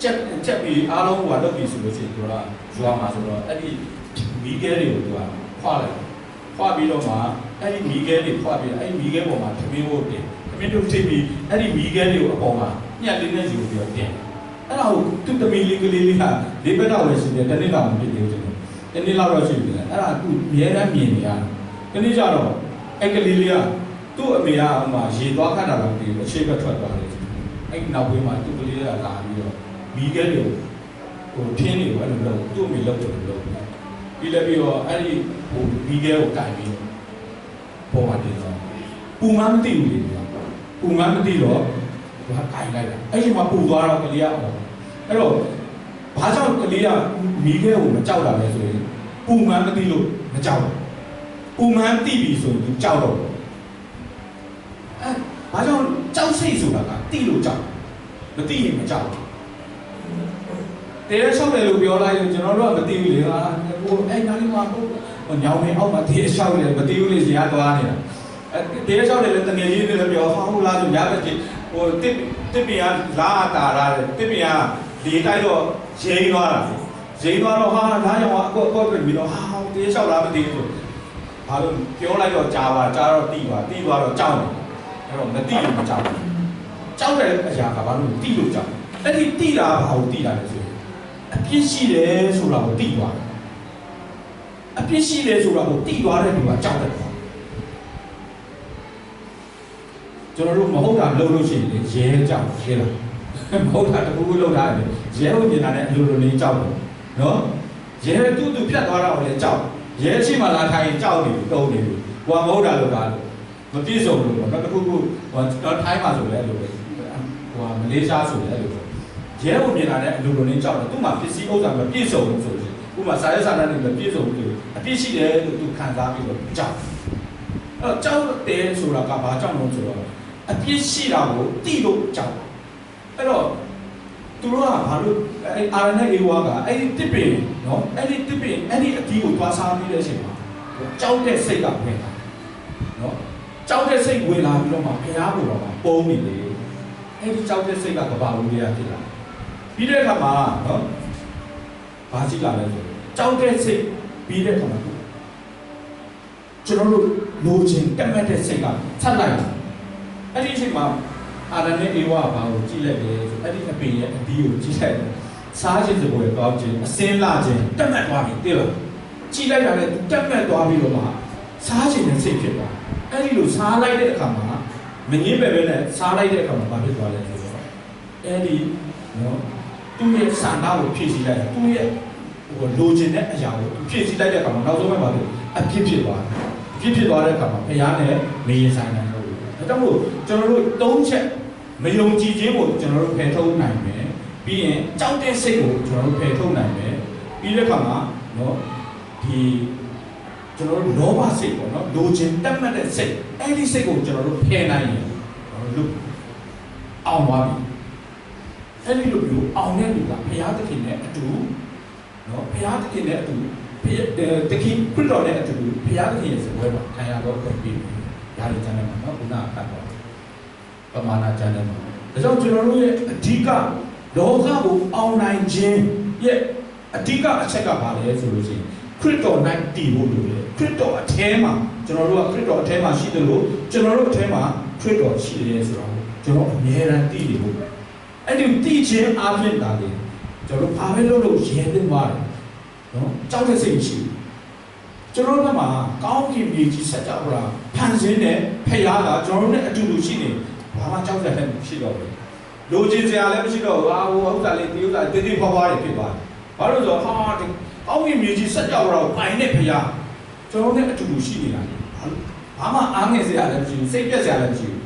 ချက်ပြီးအားလုံးကလုပ်ပြီးဆိုလို့ရှိရင်သူကဇွာမှာဆိုတော့အဲ့ဒီမီးခဲတွေကိုသူကခွာလိုက်ခွာပြီးတော့မှအဲ့ဒီမီးခဲတွေခွာပြီးအဲ့ဒီမီးခဲပေါ်မှာသမင်းအိုးတင်သမင်းတို့ထိပြီးအဲ့ဒီမီးခဲတွေကိုအပေါ်မှာညှက်လေးနဲ့ယူပြီးတော့တင်အဲ့ဒါကိုသူ့တမီလေးကလေးလေးကလေးဘက်တော့လည်းရှိတယ်တနေ့တော့မဖြစ်သေးဘူးကျွန်တော်တနေ့တော့ရှိပြီအဲ့ဒါသူ့အများအားမြင်နေရတယ်တနေ့ကျတော့အဲ့ကလေးလေးကသူ့အမေကဟိုမှာရေသွားခတ်တာတော့ဒီအရှိတ်ထွက်သွားတယ်အဲ့နောက်ပိုင်းမှာသူ့ကလေးကလာပြီးတော့မီးခဲတွေကိုဟိုထင်းတွေကိုအဲ့လိုလုပ်သူ့အမေလုပ်တယ်လို့ပြီးလည်းပြီးတော့အဲ့ဒီဟိုမီးခဲကိုတိုင်ပြီးပေါ်မှာတင်တော့ပူမှန်းမသိဘူးလေပူမှန်းမသိတော့ဘာကိုင်လိုက်တာအဲ့ဒီမှာပူသွားတော့ကလေးကအောင်အဲ့တော့ဘာကြောင့်ကလေးကမီးခဲကိုမကြောက်တာလဲဆိုရင်ပူမှန်းမသိလို့မကြောက်ဘူးပူမှန်းသိပြီဆိုရင်သူကြောက်တော့အဲဘာကြောင့်ကြောက်စိတ်ဆိုတာကသိလို့ကြောက်မသိရင်မကြောက်ဘူးတဲရလျှောက်တယ်လို့ပြောလိုက်ရင်ကျွန်တော်တို့ကမသိဘူးလေဟာဟိုအဲ့နားလေးမှာဟိုညောင်နေအောက်မှာတဲရလျှောက်တယ်မသိဘူးလေဇာတ်သွားနေတာအဲတဲရလျှောက်တယ်လည်းတငယ်ချင်းတွေလည်းပြောဟာဟုတ်လားဆိုရတဲ့ဟိုတစ်ပင်ကလာတာရတယ်တစ်ပင်ကလေတိုက်တော့ရိမ့်သွားတာရိမ့်သွားတော့ဟာဒါကြောင့်အကောပြင်ပြီးတော့ဟာတေးလျှောက်လားမသိဘူးဆိုဘာလို့ပြောလိုက်တော့ကြားတော့တီးသွားတော့ကြောက်တယ်အဲ့တော့မတီးလို့မကြောက်ဘူးကြောက်တဲ့အရာကဘာလို့တီးလို့ကြောက်အဲ့ဒီတီးတာဘာလို့တီးတာလဲဆိုရင်အပြစ်ရှိတယ်ဆိုတာကိုတီးသွားတယ်အပြစ်ရှိတယ်ဆိုတာကိုတီးသွားတဲ့လူကကြောက်တယ်ကျွန်တော်တို့မဟုတ်တာလုပ်လို့ရှိရင်ရဲကြောက်ရဲလားမဟုတ်တာတခုခုလုပ်တာလေရဲဟုတ်နေတာနဲ့အလိုလိုလေးကြောက်တယ်နော်ရဲတူးဖြတ်သွားတာကိုလည်းကြောက်ရဲရှိမှလာထိုင်ကြောက်နေပြီတုံးနေပြီဟိုကမဟုတ်တာလုပ်တာမပြည့်စုံလို့တော့တခုခုဟိုတော့ထိုင်းမှာဆိုလဲအဲ့လိုပဲဟိုကမလေးရှားဆိုလဲအဲ့လိုပဲရဲဟုတ်နေတာနဲ့အလိုလိုလေးကြောက်တယ်သူ့မှာပစ္စည်းဥစ္စာမပြည့်စုံလို့ဆိုလို့ဥပမာစာရေးစာတမ်းတွေမပြည့်စုံဘူးလို့အပြည့်ရှိတယ်လို့သူခံစားပြီးတော့ကြောက်အဲ့တော့ကြောက်တယ်ဆိုတာကဘာကြောင့်လဲဆိုတော့အပြစ်ရှိတာကိုတိလို့ကြောက်အဲ့တော့သူတို့ကဘာလို့အာရနဲ့အေဝါကအဲ့ဒီတစ်ပင်နော်အဲ့ဒီတစ်ပင်အဲ့ဒီအတီးကိုသွားစားပြီးတဲ့အချိန်မှာကြောက်တဲ့စိတ်ကဝင်လာနော်ကြောက်တဲ့စိတ်ဝင်လာပြီးတော့မှဘုရားကိုတော့ပုံနေတယ် အဲ့ဒီကြောက်တဲ့စိတ်ကကဘာဦးလေးရဖြစ်လာပြီးတဲ့အခါမှာနော်ဘာကြည့်လာလဲဆိုကြောက်တဲ့စိတ်ပြီးတဲ့အခါမှာကျွန်တော်တို့လိုချင်တက်မဲ့တဲ့စိတ်ကဆက်လိုက်လာအဲ့ဒီအချိန်မှာအာရနဲ့အေဝါဘာကိုကြည့်လိုက်တယ်ဆိုအဲ့ဒီအပင်ရဲ့အဒီကိုကြည့်လိုက်တယ်စားခြင်းစပွဲတော့ခြင်းအစင်းလာခြင်းတက်မဲ့သွားပြီသိလားကြည့်လိုက်တာလည်းတက်မဲ့သွားပြီးတော့မှစားခြင်းနဲ့စိတ်ဖြစ်သွားအဲ့ဒီလိုစားလိုက်တဲ့အခါမှာမငင်းပဲပဲနဲ့စားလိုက်တဲ့အခါမှာဘာဖြစ်သွားလဲဆိုတော့အဲ့ဒီနော်သူ့ရဲ့စာနာကိုဖြည့်ဆည်းလိုက်တာသူ့ရဲ့လိုချင်တဲ့အရာကိုဖြည့်ဆည်းလိုက်တဲ့အခါမှာနောက်ဆုံးမှဘာဖြစ်အဖြစ်သွားဖြစ်သွားတဲ့အခါမှာဘုရားနဲ့မရင်ဆိုင်နိုင်လို့ဒါကြောင့်မို့ကျွန်တော်တို့၃ချက်မယုံကြည်ခြင်းကိုကျွန်တော်တို့ဖယ်ထုတ်နိုင်မယ်ပြီးရင်ကြောက်တဲ့စိတ်ကိုကျွန်တော်တို့ဖယ်ထုတ်နိုင်မယ်ပြီးတဲ့အခါမှာနော်ဒီကျွန်တော်တို့လောဘစိတ်ပေါ့နော်လိုချင်တက်မှတ်တဲ့စိတ်အဲ့ဒီစိတ်ကိုကျွန်တော်တို့ဖယ်နိုင်ရင်လူအောင်ပါပြီအဲ့ဒီလိုမျိုးအောင်တဲ့လူကဘုရားသခင်နဲ့အတူနော်ဘုရားသခင်နဲ့အတူတခင်ခရစ်တော်နဲ့အတူဘုရားသခင်ရဲ့စပွဲမှာခံရတော့ပြန်ပြီးရာဇကျမ်းထဲမှာနော်ခုနကဖတ်တော့ပမာဏကျမ်းထဲမှာဒါကြောင့်ကျွန်တော်တို့ရဲ့အဓိကလောကကိုအောင်နိုင်ခြင်းရဲ့အဓိကအချက်ကဘာလဲဆိုလို့ရှိရင်ခရစ်တော်၌တည်ဖို့လိုတယ်ခရစ်တော်အထဲမှာကျွန်တော်တို့ကခရစ်တော်အထဲမှာရှိတယ်လို့ကျွန်တော်တို့အထဲမှာခရစ်တော်ရှိတယ်ဆိုတော့ကျွန်တော်အမြဲတမ်းတည်နေဖို့အဲ့ဒီတည်ခြင်းအပြင်တာလေကျွန်တော်ဘာပဲလုပ်လို့ရဲတင်သွားတယ်နော်ကြောက်တဲ့စိတ်ရှိကျွန်တော်တို့ကမှာကောင်းကင်မြေကြီးဆက်ကြပါလားဖန်ဆင်းတဲ့ဖခင်ကကျွန်တော်တို့နဲ့အတူတူရှိနေဘာမှကြောက်တဲ့လည်းမရှိတော့ဘူးလိုချင်စရာလည်းမရှိတော့ဘူးဟာဟိုဥစ္စာလေးဒီဥစ္စာတိတိဖွားဖွားတွေဖြစ်သွားတယ်ဘာလို့ဆိုတော့ဟာကောင်းကင်မြေကြီးဆက်ကြပါလားပိုင်တဲ့ဖခင်ကျွန်တော်နဲ့အတူတူရှိနေတာဘာမှအားငယ်စရာလည်းမရှိဘူးစိတ်ပြက်စရာလည်းမရှိဘူး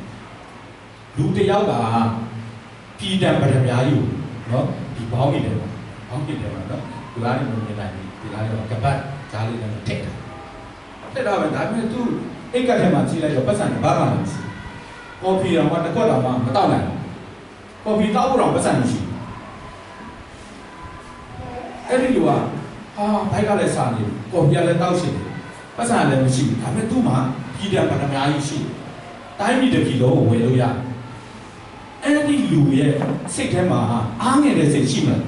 လူတယောက်ကပြည်တံပရမ ्या ကြီးနော်ဒီဘောင်းကြီးတယ်ပေါ့ဘောင်းကြီးတယ်ပေါ့နော်ဒီလားနေမမြင်နိုင်ဘူးဒီလားတော့ကပတ်ဂျားလေးနဲ့ထည့်တာပဲဒါပေမဲ့သူအိတ်ကထဲမှာကြည့်လိုက်တော့ပတ်စံဘာမှမရှိကော်ဖီတော့တစ်ခွက်တော့မှမတောက်နိုင်ဘူးကော်ဖီတောက်ဖို့တော့ပတ်စံမရှိအဲ့ဒီလူကဟာဘိုက်ကလည်းစားနေကော်ဖီလည်းတောက်ရှိတယ်ပတ်စံလည်းမရှိဘူးဒါပေမဲ့သူ့မှာပြည်တံပရမ ्या ကြီးရှိတိုင်းပြည်တစ်ပြည်လုံးကိုဝယ်လို့ရအဲ့ဒီလူရဲ့စိတ်ထဲမှာအားငယ်တဲ့စိတ်ရှိမှလား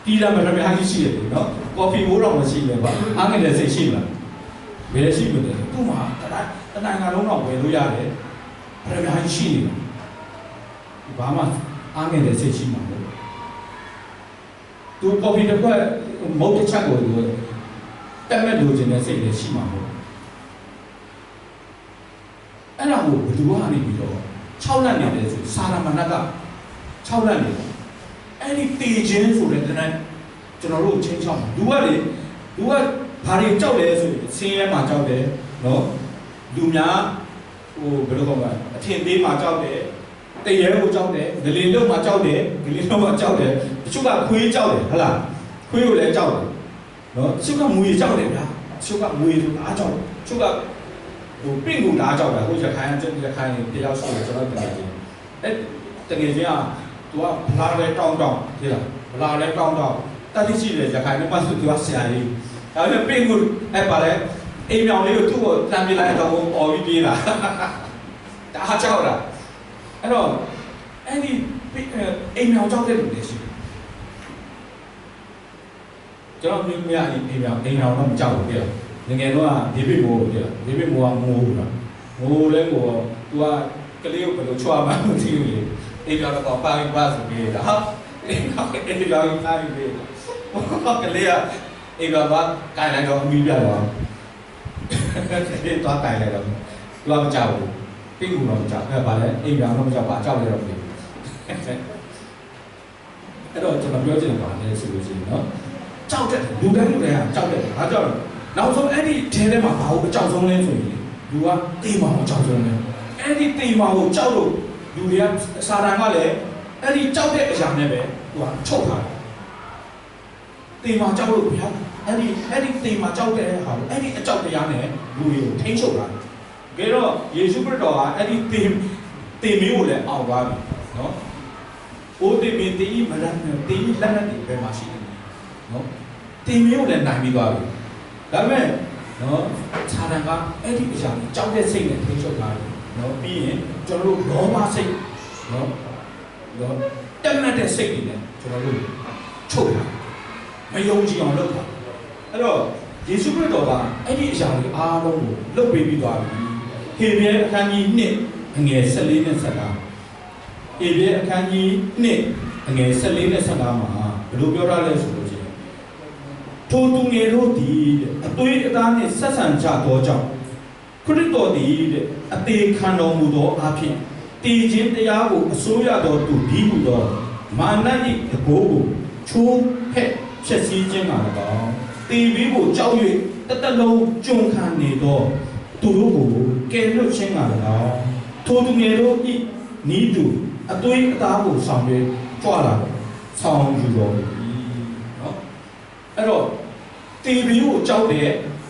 ပြည်တံပရမ ्या ကြီးရှိတယ်နော်ကော်ဖီမိုးတော့မရှိဘူးကွာအားငယ်တဲ့စိတ်ရှိမှလားဘယ်ရှိမလဲသူ့မှာတနိုင်ငံလုံးတော့ဝယ်လို့ရတယ်ပရမ ्या ကြီးရှိနေတယ်ဘာမှအားငယ်တဲ့စိတ်ရှိမှာမဟုတ်သူကော်ဖီတစ်ခွက်မုတ်တစ်ချက်ကိုသူတက်မဲ့လိုချင်တဲ့စိတ်လည်းရှိမှာမဟုတ်အဲ့ဒါကိုဘယ်သူကနေပြီးတော့6လက်နေတယ်ဆိုစာရမဏက6လက်နေအဲ့ဒီတေခြင်းဆိုတဲ့တနက်ကျွန်တော်တို့ချင်းချောင်းလူကဘာတွေကြောက်လဲဆိုရင်ဆင်းရဲမှာကြောက်တယ်နော်လူများဟိုဘယ်လိုကောမလဲအထင်သေးမှာကြောက်တယ်တရေကိုကြောက်တယ်ဂလီလုံးမှာကြောက်တယ်ဂလီလုံးမှာကြောက်တယ်တချို့ကခွေးကြောက်တယ်ဟုတ်လားခွေးကိုလည်းကြောက်တယ်နော်တချို့ကမွေကြောက်တယ်ဗျာတချို့ကမွေကိုအားကြောက်တချို့ကဟိုပင့်ကိုအားကြောက်တာဟိုရခိုင်တယောက်ရှိတယ်ကျွန်တော်တကယ်ချင်းအဲ့တကယ်ချင်းကသူကဗလာလဲတောင်းသိလားဗလာလဲတောင်းတတိရှိတယ်ရခိုင်နဲ့ပတ်သူကဆရာကြီးဒါပေမဲ့ပင့်ကိုအဲ့ပါလဲအိမ်မြောင်လေးကိုသူ့ကိုတမ်းပြလိုက်တော့အော်ပြီးပြေးလာဒါအားကြောက်တာအဲ့တော့အဲ့ဒီအိမ်မြောင်ကြောက်တဲ့လူတွေရှိတယ်ကျွန်တော်မျိုးများအိမ်မြောင်တော့မကြောက်ဘူးပြလားငယ်တော့ဒီပိမိုးပြလားဒီပိမိုးကမိုးလားမိုးလဲကိုသူကကလေးကိုဘယ်လိုချွာမှမသိဘူးလေအိမ်မြောင်တော့ပိုင်းပါဆိုပြီးတာဟာအိမ်မြောင်ပိုင်းပြီးကလေးကအိမ်မြောင်ကကိုင်လိုက်တော့အမိပြတော့ဒီတော့တိုင်လိုက်တော့သူကမကြောက်ဘူးတိတ်ကူတော့မကြောက်အဲ့ပါလေအိမ်မြောင်တော့မကြောက်ပါကြောက်ရတော့ပြီအဲ့တော့ကျွန်တော်ပြောချင်တာပါလေဆိုလို့ရှိရင်နော်ကြောက်တဲ့လူတိုင်းကကြောက်တယ်ဘာကြောက်လဲနောက်ဆုံးအဲ့ဒီထဲမှာဘာလို့အကြောက်ဆုံးလဲဆိုရင်လူကတေးမောင်အကြောက်ဆုံးလဲအဲ့ဒီတေးမောင်ကိုကြောက်လို့လူတွေကစာတန်ကလည်းအဲ့ဒီကြောက်တဲ့အရာနဲ့ပဲသူကချုပ်ထားတယ်တေးမောင်ကြောက်လို့ဗျာအဲ့ဒီတေးမောင်ကြောက်တဲ့ဟာကိုအဲ့ဒီအကြောက်တရားနဲ့လူတွေကိုထိန်းချုပ်တာကြည့်တော့ယေရှုခရစ်တော်ကအဲ့ဒီတေးမျိုးကိုလည်းအောင်သွားပြီနော်အိုးတေးမင်းတေးမလန်းတေးလက်နဲ့ဘယ်မှာရှိနေနော်တေးမျိုးလည်းနိုင်ပြီးသွားပြီဒါပေမဲ့နော်ခြာတန်ကအဲ့ဒီအရာကိုကြောက်တဲ့စိတ်နဲ့ထိန်းချုပ်လာတယ်နော်ပြီးရင်ကျွန်တော်တို့လောဘစိတ် နော်နော်တက်မှတ်တဲ့စိတ်တွေနဲ့ကျွန်တော်တို့ချုပ်တာမယုံကြည်အောင်လုပ်တာအဲ့တော့ယေရှုခရစ်တော်ကအဲ့ဒီအရာတွေအားလုံးကိုလုပ်ပေးပြီးသွားပြီဟေဘရဲအခန်းကြီး1အငယ်14နဲ့15ဟေဘရဲအခန်းကြီး1အငယ်14နဲ့15မှာဘယ်လိုပြောထားလဲဆိုလို့ရှိရင်ထိုသူငယ်တို့သည်အသွေးအသားနှင့်ဆက်ဆံကြသောကြောင့်ခရစ်တော်သည်အသေးခံတော်မူသောအဖြစ်တည်ခြင်းတရားကိုအစိုးရတော်သူဒီဟုသောမာန၏တကိုးကိုချိုးဖက်ဖြစ်စည်းခြင်းမှာ၎င်းတည်ပြီးကိုကြောက်၍တလုံးကြုံခံနေသောသူတို့ကိုကယ်လွတ်ခြင်းမှာ၎င်းထိုသူငယ်တို့၏နီးသူအသွေးအသားကိုဆောင်ရွက်ကြွလာဆောင်ယူတော်မူ၏နော်အဲ့တော့တည်ပြီးကိုကြောက်တဲ့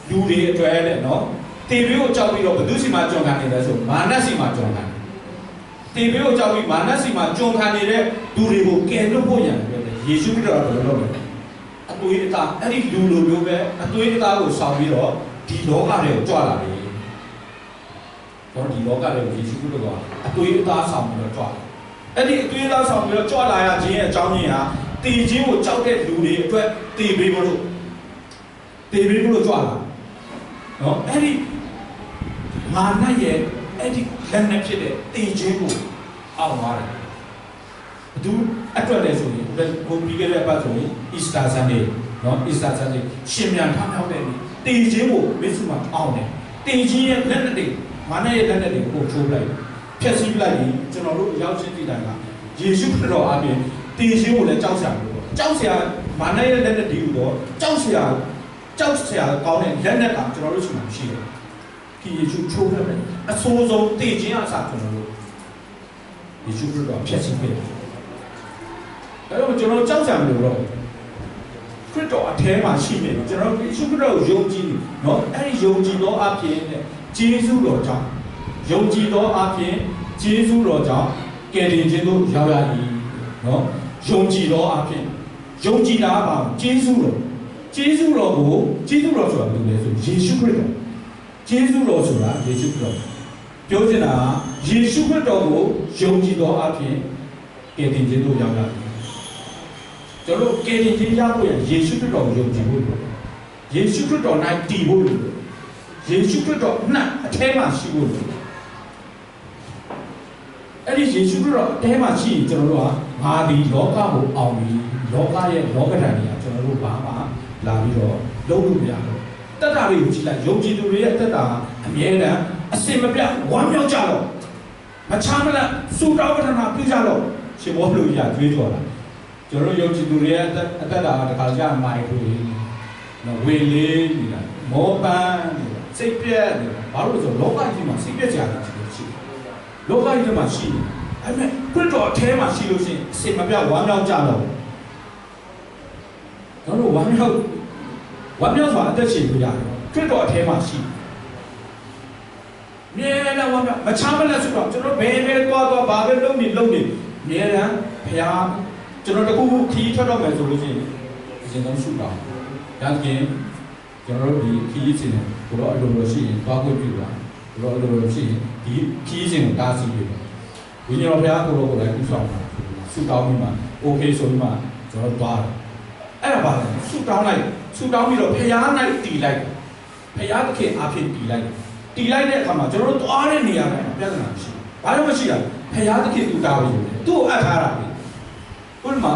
လူတွေအတွက်တဲ့နော်တည်ပြီးကိုကြောက်ပြီးတော့ဘယ်သူစီမှာကြုံခံနေလဲဆိုမာနစီမှာကြုံခံတေဘေကိုကြောက်ပြီးမာနစီမှာကြုံခံနေတဲ့လူတွေကိုကယ်လွတ်ဖို့ရန်ပြောတယ်ယေရှုခရစ်တော်ကဘယ်လိုလုပ်လဲအသွေးအသားအဲ့ဒီလူလိုမျိုးပဲအသွေးအသားကိုဆောင်ပြီးတော့ဒီလောကတွေကိုကြွလာတယ်တော့ဒီလောကတွေကိုယေရှုခရစ်တော်ကအသွေးအသားဆောင်ပြီးတော့ကြွလာအဲ့ဒီအသွေးအသားဆောင်ပြီးတော့ကြွလာရခြင်းရဲ့အကြောင်းရင်းဟာတည်ခြင်းကိုကြောက်တဲ့လူတွေအတွက်တေဘေကိုလို့ကြွလာနော်အဲ့ဒီမာနရဲ့အဲ့ဒီလက်နဲ့ဖြစ်တဲ့တည်ခြင်းကိုအောင်သွားတယ်ဘသူအတွက်လဲဆိုရင်ကိုပြီးခဲ့တဲ့အပတ်ဆိုရင် Easter Sunday နော် Easter Sunday ရှင်မြန်ထမြောက်တဲ့နေ့တည်ခြင်းကိုမိတ်ဆွေမှာအောင်တယ်တည်ခြင်းရဲ့လက်နဲ့တွေမာနရဲ့လက်နဲ့တွေကိုချိုးလိုက်ဖျက်ဆီးလိုက်ရင်ကျွန်တော်တို့ရောက်ချင်းတည်တိုင်းကယေရှုခရစ်တော်အားဖြင့်တည်ခြင်းကိုလည်းကြောက်စရာလို့ကြောက်စရာမာနရဲ့လက်နဲ့တည်လို့တော့ကြောက်စရာကောင်းတဲ့လက်နဲ့ကကျွန်တော်တို့ရှိမှရှိတယ်ဒီယေရှုချိုးဖက်တယ်အဆိုးဆုံးတည်ခြင်းအစားကျွန်တော်တို့ယေရှုခရစ်တော်ဖျက်ဆီးခဲ့တယ်အဲ့တော့ကျွန်တော်ကြောက်ကြမလို့တော့ခရစ်တော်အထဲမှာရှိနေတယ်ကျွန်တော်ယေရှုခရစ်တော်ကိုယုံကြည်နော်အဲ့ဒီယုံကြည်သောအဖြစ်နဲ့ဂျေဇုတော်ကြောင့်ယုံကြည်သောအဖြစ်ဂျေဇုတော်ကြောင့်ကယ်တင်ခြင်းသို့ရောက်ရ၏နော်ယုံကြည်သောအဖြစ်ယုံကြည်တာကဘာဂျေဇုတော်ဆိုတာဘယ်လိုလဲဆိုယေရှုခရစ်တော်ဂျေဇုတော်ဆိုတာယေရှုခရစ်တော်ပြောချင်တာယေရှုခရစ်တော်ကိုယုံကြည်သောအဖြစ်ကယ်တင်ခြင်းသို့ရောက်ရ၏ကျွန်တော်ကယ်တင်ခြင်းရဖို့ရယေရှုခရစ်တော်ကိုယုံကြည်ဖို့ယေရှုခရစ်တော်၌တည်ဖို့ယေရှုခရစ်တော်နှံ့အထဲမှာရှိဖို့အဲ့ဒီယေရှုခရစ်တော်အထဲမှာရှိရင်ကျွန်တော်တို့ကငါဒီလောကကိုအောင်ပြီလောကရဲ့လောကဓာတ်တွေကကျွန်တော်တို့ဘာမှလာပြီးတော့လုံးလို့မရဘူးတက်တာတွေကိုကြည့်လိုက်ယုံကြည်သူတွေရဲ့တက်တာအမြဲတမ်းအစင်မပြတ်ဝမ်းမြောက်ကြတော့မချမ်းမလန့်စူတောင်းပတနာပြုကြတော့ရှင်ဘောလို့ရကြွေးကြော်တာကျွန်တော်ယုံကြည်သူတွေရဲ့အသက်တာတခါကြမိုင်တွေနော်ဝေလေးနေတာမောပန်းနေတာစိတ်ပြက်နေတာဘာလို့လဲဆိုတော့လောကကြီးမှာစိတ်ပြက်ကြတာရှိတယ်လောကကြီးမှာရှိတယ်အဲ့မဲ့ခရစ်တော်အထဲမှာရှိလို့ရှိရင်အစင်မပြတ်ဝမ်းမြောက်ကြတော့ကျွန်တော်ဝမ်းမြောက်ဆိုတာအသက်ရှင်လို့ရတယ်ခရစ်တော်အထဲမှာရှိမြဲတမ်းဝမ်းမြောက်မချမ်းမလက်ဆိုတော့ကျွန်တော်ဘယ်သွားဘာပဲလုပ်နေမြဲတမ်းဘုရားကျွန်တော်တခုခီးထွက်တော့မယ်ဆိုလို့ရှိရင်အရင်ဆုံးရှုတာဒါကြရင်ကျွန်တော်တို့ဒီခီးစဉ်ကိုတော့အလိုလိုရှိရင်သွားခွင့်ပြုတာကိုတော့အလိုလိုရှိရင်ဒီခီးစဉ်ကိုတားဆီးပြပါဝိညာဉ်တော်ဘုရားကိုတော့ကိုလည်းပြုဆောင်တာရှုတောင်းပြီးမှ okay ဆိုပြီးမှကျွန်တော်သွားတယ်အဲ့ဒါပါလေရှုတောင်းပြီးတော့ဘုရား၌တည်လိုက်ဘုရားသခင်အားဖြင့်တည်လိုက်တဲ့အခါမှာကျွန်တော်တို့သွားတဲ့နေရာတိုင်းပြဿနာမရှိဘူးဘာလို့မရှိတာဘုရားသခင်သူတာဝန်ယူတယ်သူ့ကိုအပ်ထားတာပဲဥပမာ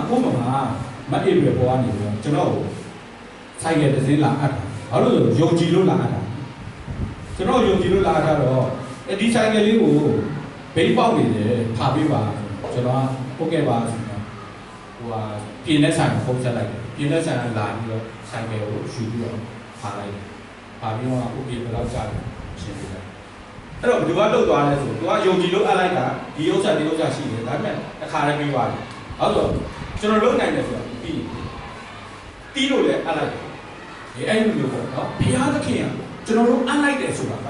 မအေးရပေါ်ကနေပြီးတော့ကျွန်တော်ဆိုင်ကယ်တစ်စင်းလာအပ်တာဘာလို့လဲယုံကြည်လို့လာအပ်တာကျွန်တော်ယုံကြည်လို့လာအပ်တာတော့ဒီဆိုင်ကယ်လေးကိုဘိန်းပေါက်နေတယ်ဖာပေးပါကျွန်တော်ဟုတ်ကဲ့ပါဆိုတော့ပြင်းတဲ့ဆိုင်ကိုဖုန်းဆက်လိုက်တယ်ပြင်းတဲ့ဆိုင်ကလာပြီးတော့ဆိုင်ကယ်ကိုယူပြီးတော့ဖာလိုက်တယ်ဖာပြီးတော့โอเคဘယ်လောက်ကြာလဲရှင်းပြလိုက်အဲ့တော့ဘယ်သူကလှုပ်သွားလဲဆိုသူကယုံကြည်လို့အပ်လိုက်တာဒီဥစ္စာရှိတယ်ဒါပေမဲ့တစ်ခါလည်းပြီးသွားတယ်ဟုတ်တော့ကျွန်တော်လုပ်နိုင်တယ်ဆိုတာတီးလို့လည်းအပ်လိုက်တယ်အဲ့လိုမျိုးပေါ့နော်ဘုရားသခင်ကကျွန်တော်တို့အပ်လိုက်တယ်ဆိုတာက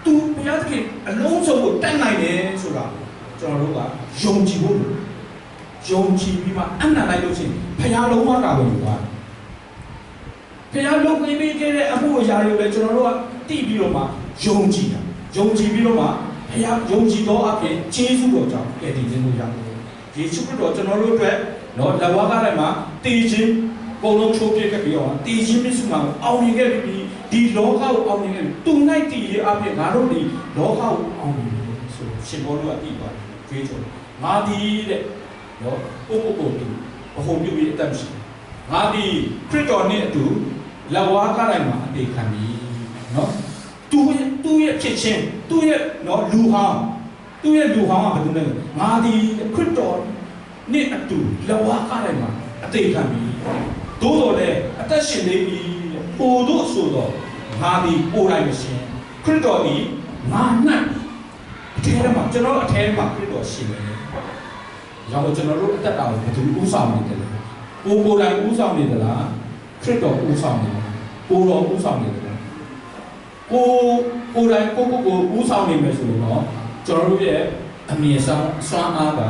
သူဘုရားသခင်အလုံးစုံကိုတတ်နိုင်တယ်ဆိုတာကျွန်တော်တို့ကယုံကြည်ဖို့ယုံကြည်ပြီးမှအနံ့လိုက်လို့ရှိရင်ဘုရားလုံးဝတာကိုယူသွားဘုရားလုံးပေးခဲ့တဲ့အမှုအရာတွေကိုလည်းကျွန်တော်တို့ကတည်ပြီးတော့မှယုံကြည်ပြီးတော့မှဘ ဖျားယုံကြည်သောအဖြစ်ကျေးဇူးတော်ကြောင့်ကယ်တင်ခြင်းကိုရပါတယ်ယေရှုခရစ်တော်ကျွန်တော်တို့အတွက်နော်လက်ဝါးကားထဲမှာတည်ခြင်းပုံလုံးချိုးပြခဲ့ပြီးတော့တည်ခြင်းမြစ်စုမှာအောင်မြင်ခဲ့ပြီးဒီလောကကိုအောင်မြင်ခဲ့ပြီးသူ၌တည်ရအဖြစ်ငါတို့ဒီလောကကိုအောင်မြင်ဆိုရှင်ဘောတို့ကပြီးသွားကြွေးကြော်ငါဒီတဲ့နော်ကိုသူဘဟုပြုပြီးအသက်ရှိငါဒီခရစ်တော်နဲ့အတူလက်ဝါးကားထဲမှာအသေးခံပြီးနော်သူ့ရဲ့ဖြစ်ချင်းသူ့ရဲ့နော်လူဟောင်းကဘယ်လိုလဲငါဒီခရစ်တော်နဲ့အတူလက်ဝါးကားထဲမှာအသေးခံပြီးသို့တော်လည်းအသက်ရှင်နေပြီပို့တို့ဆိုတော့ငါဒီပို့လိုက်မရှင်ခရစ်တော်ဒီငါ၌အထဲမှာကျွန်တော်အထဲမှာခရစ်တော်ရှင်နေတယ်။ရောကျွန်တော်တို့အသက်တာကိုဘယ်သူဥဆောင်နေတယ်လဲ။ကိုယ်တိုင်ဥဆောင်နေသလားခရစ်တော်ဥဆောင်နေတယ်။ကိုတော်ဥဆောင်နေတယ်။ကိုယ်တိုင်ကိုဥဆောင်နေမယ်ဆိုတော့ကျွန်တော်တို့ရဲ့အမြင်ဆောင်စွမ်းအားက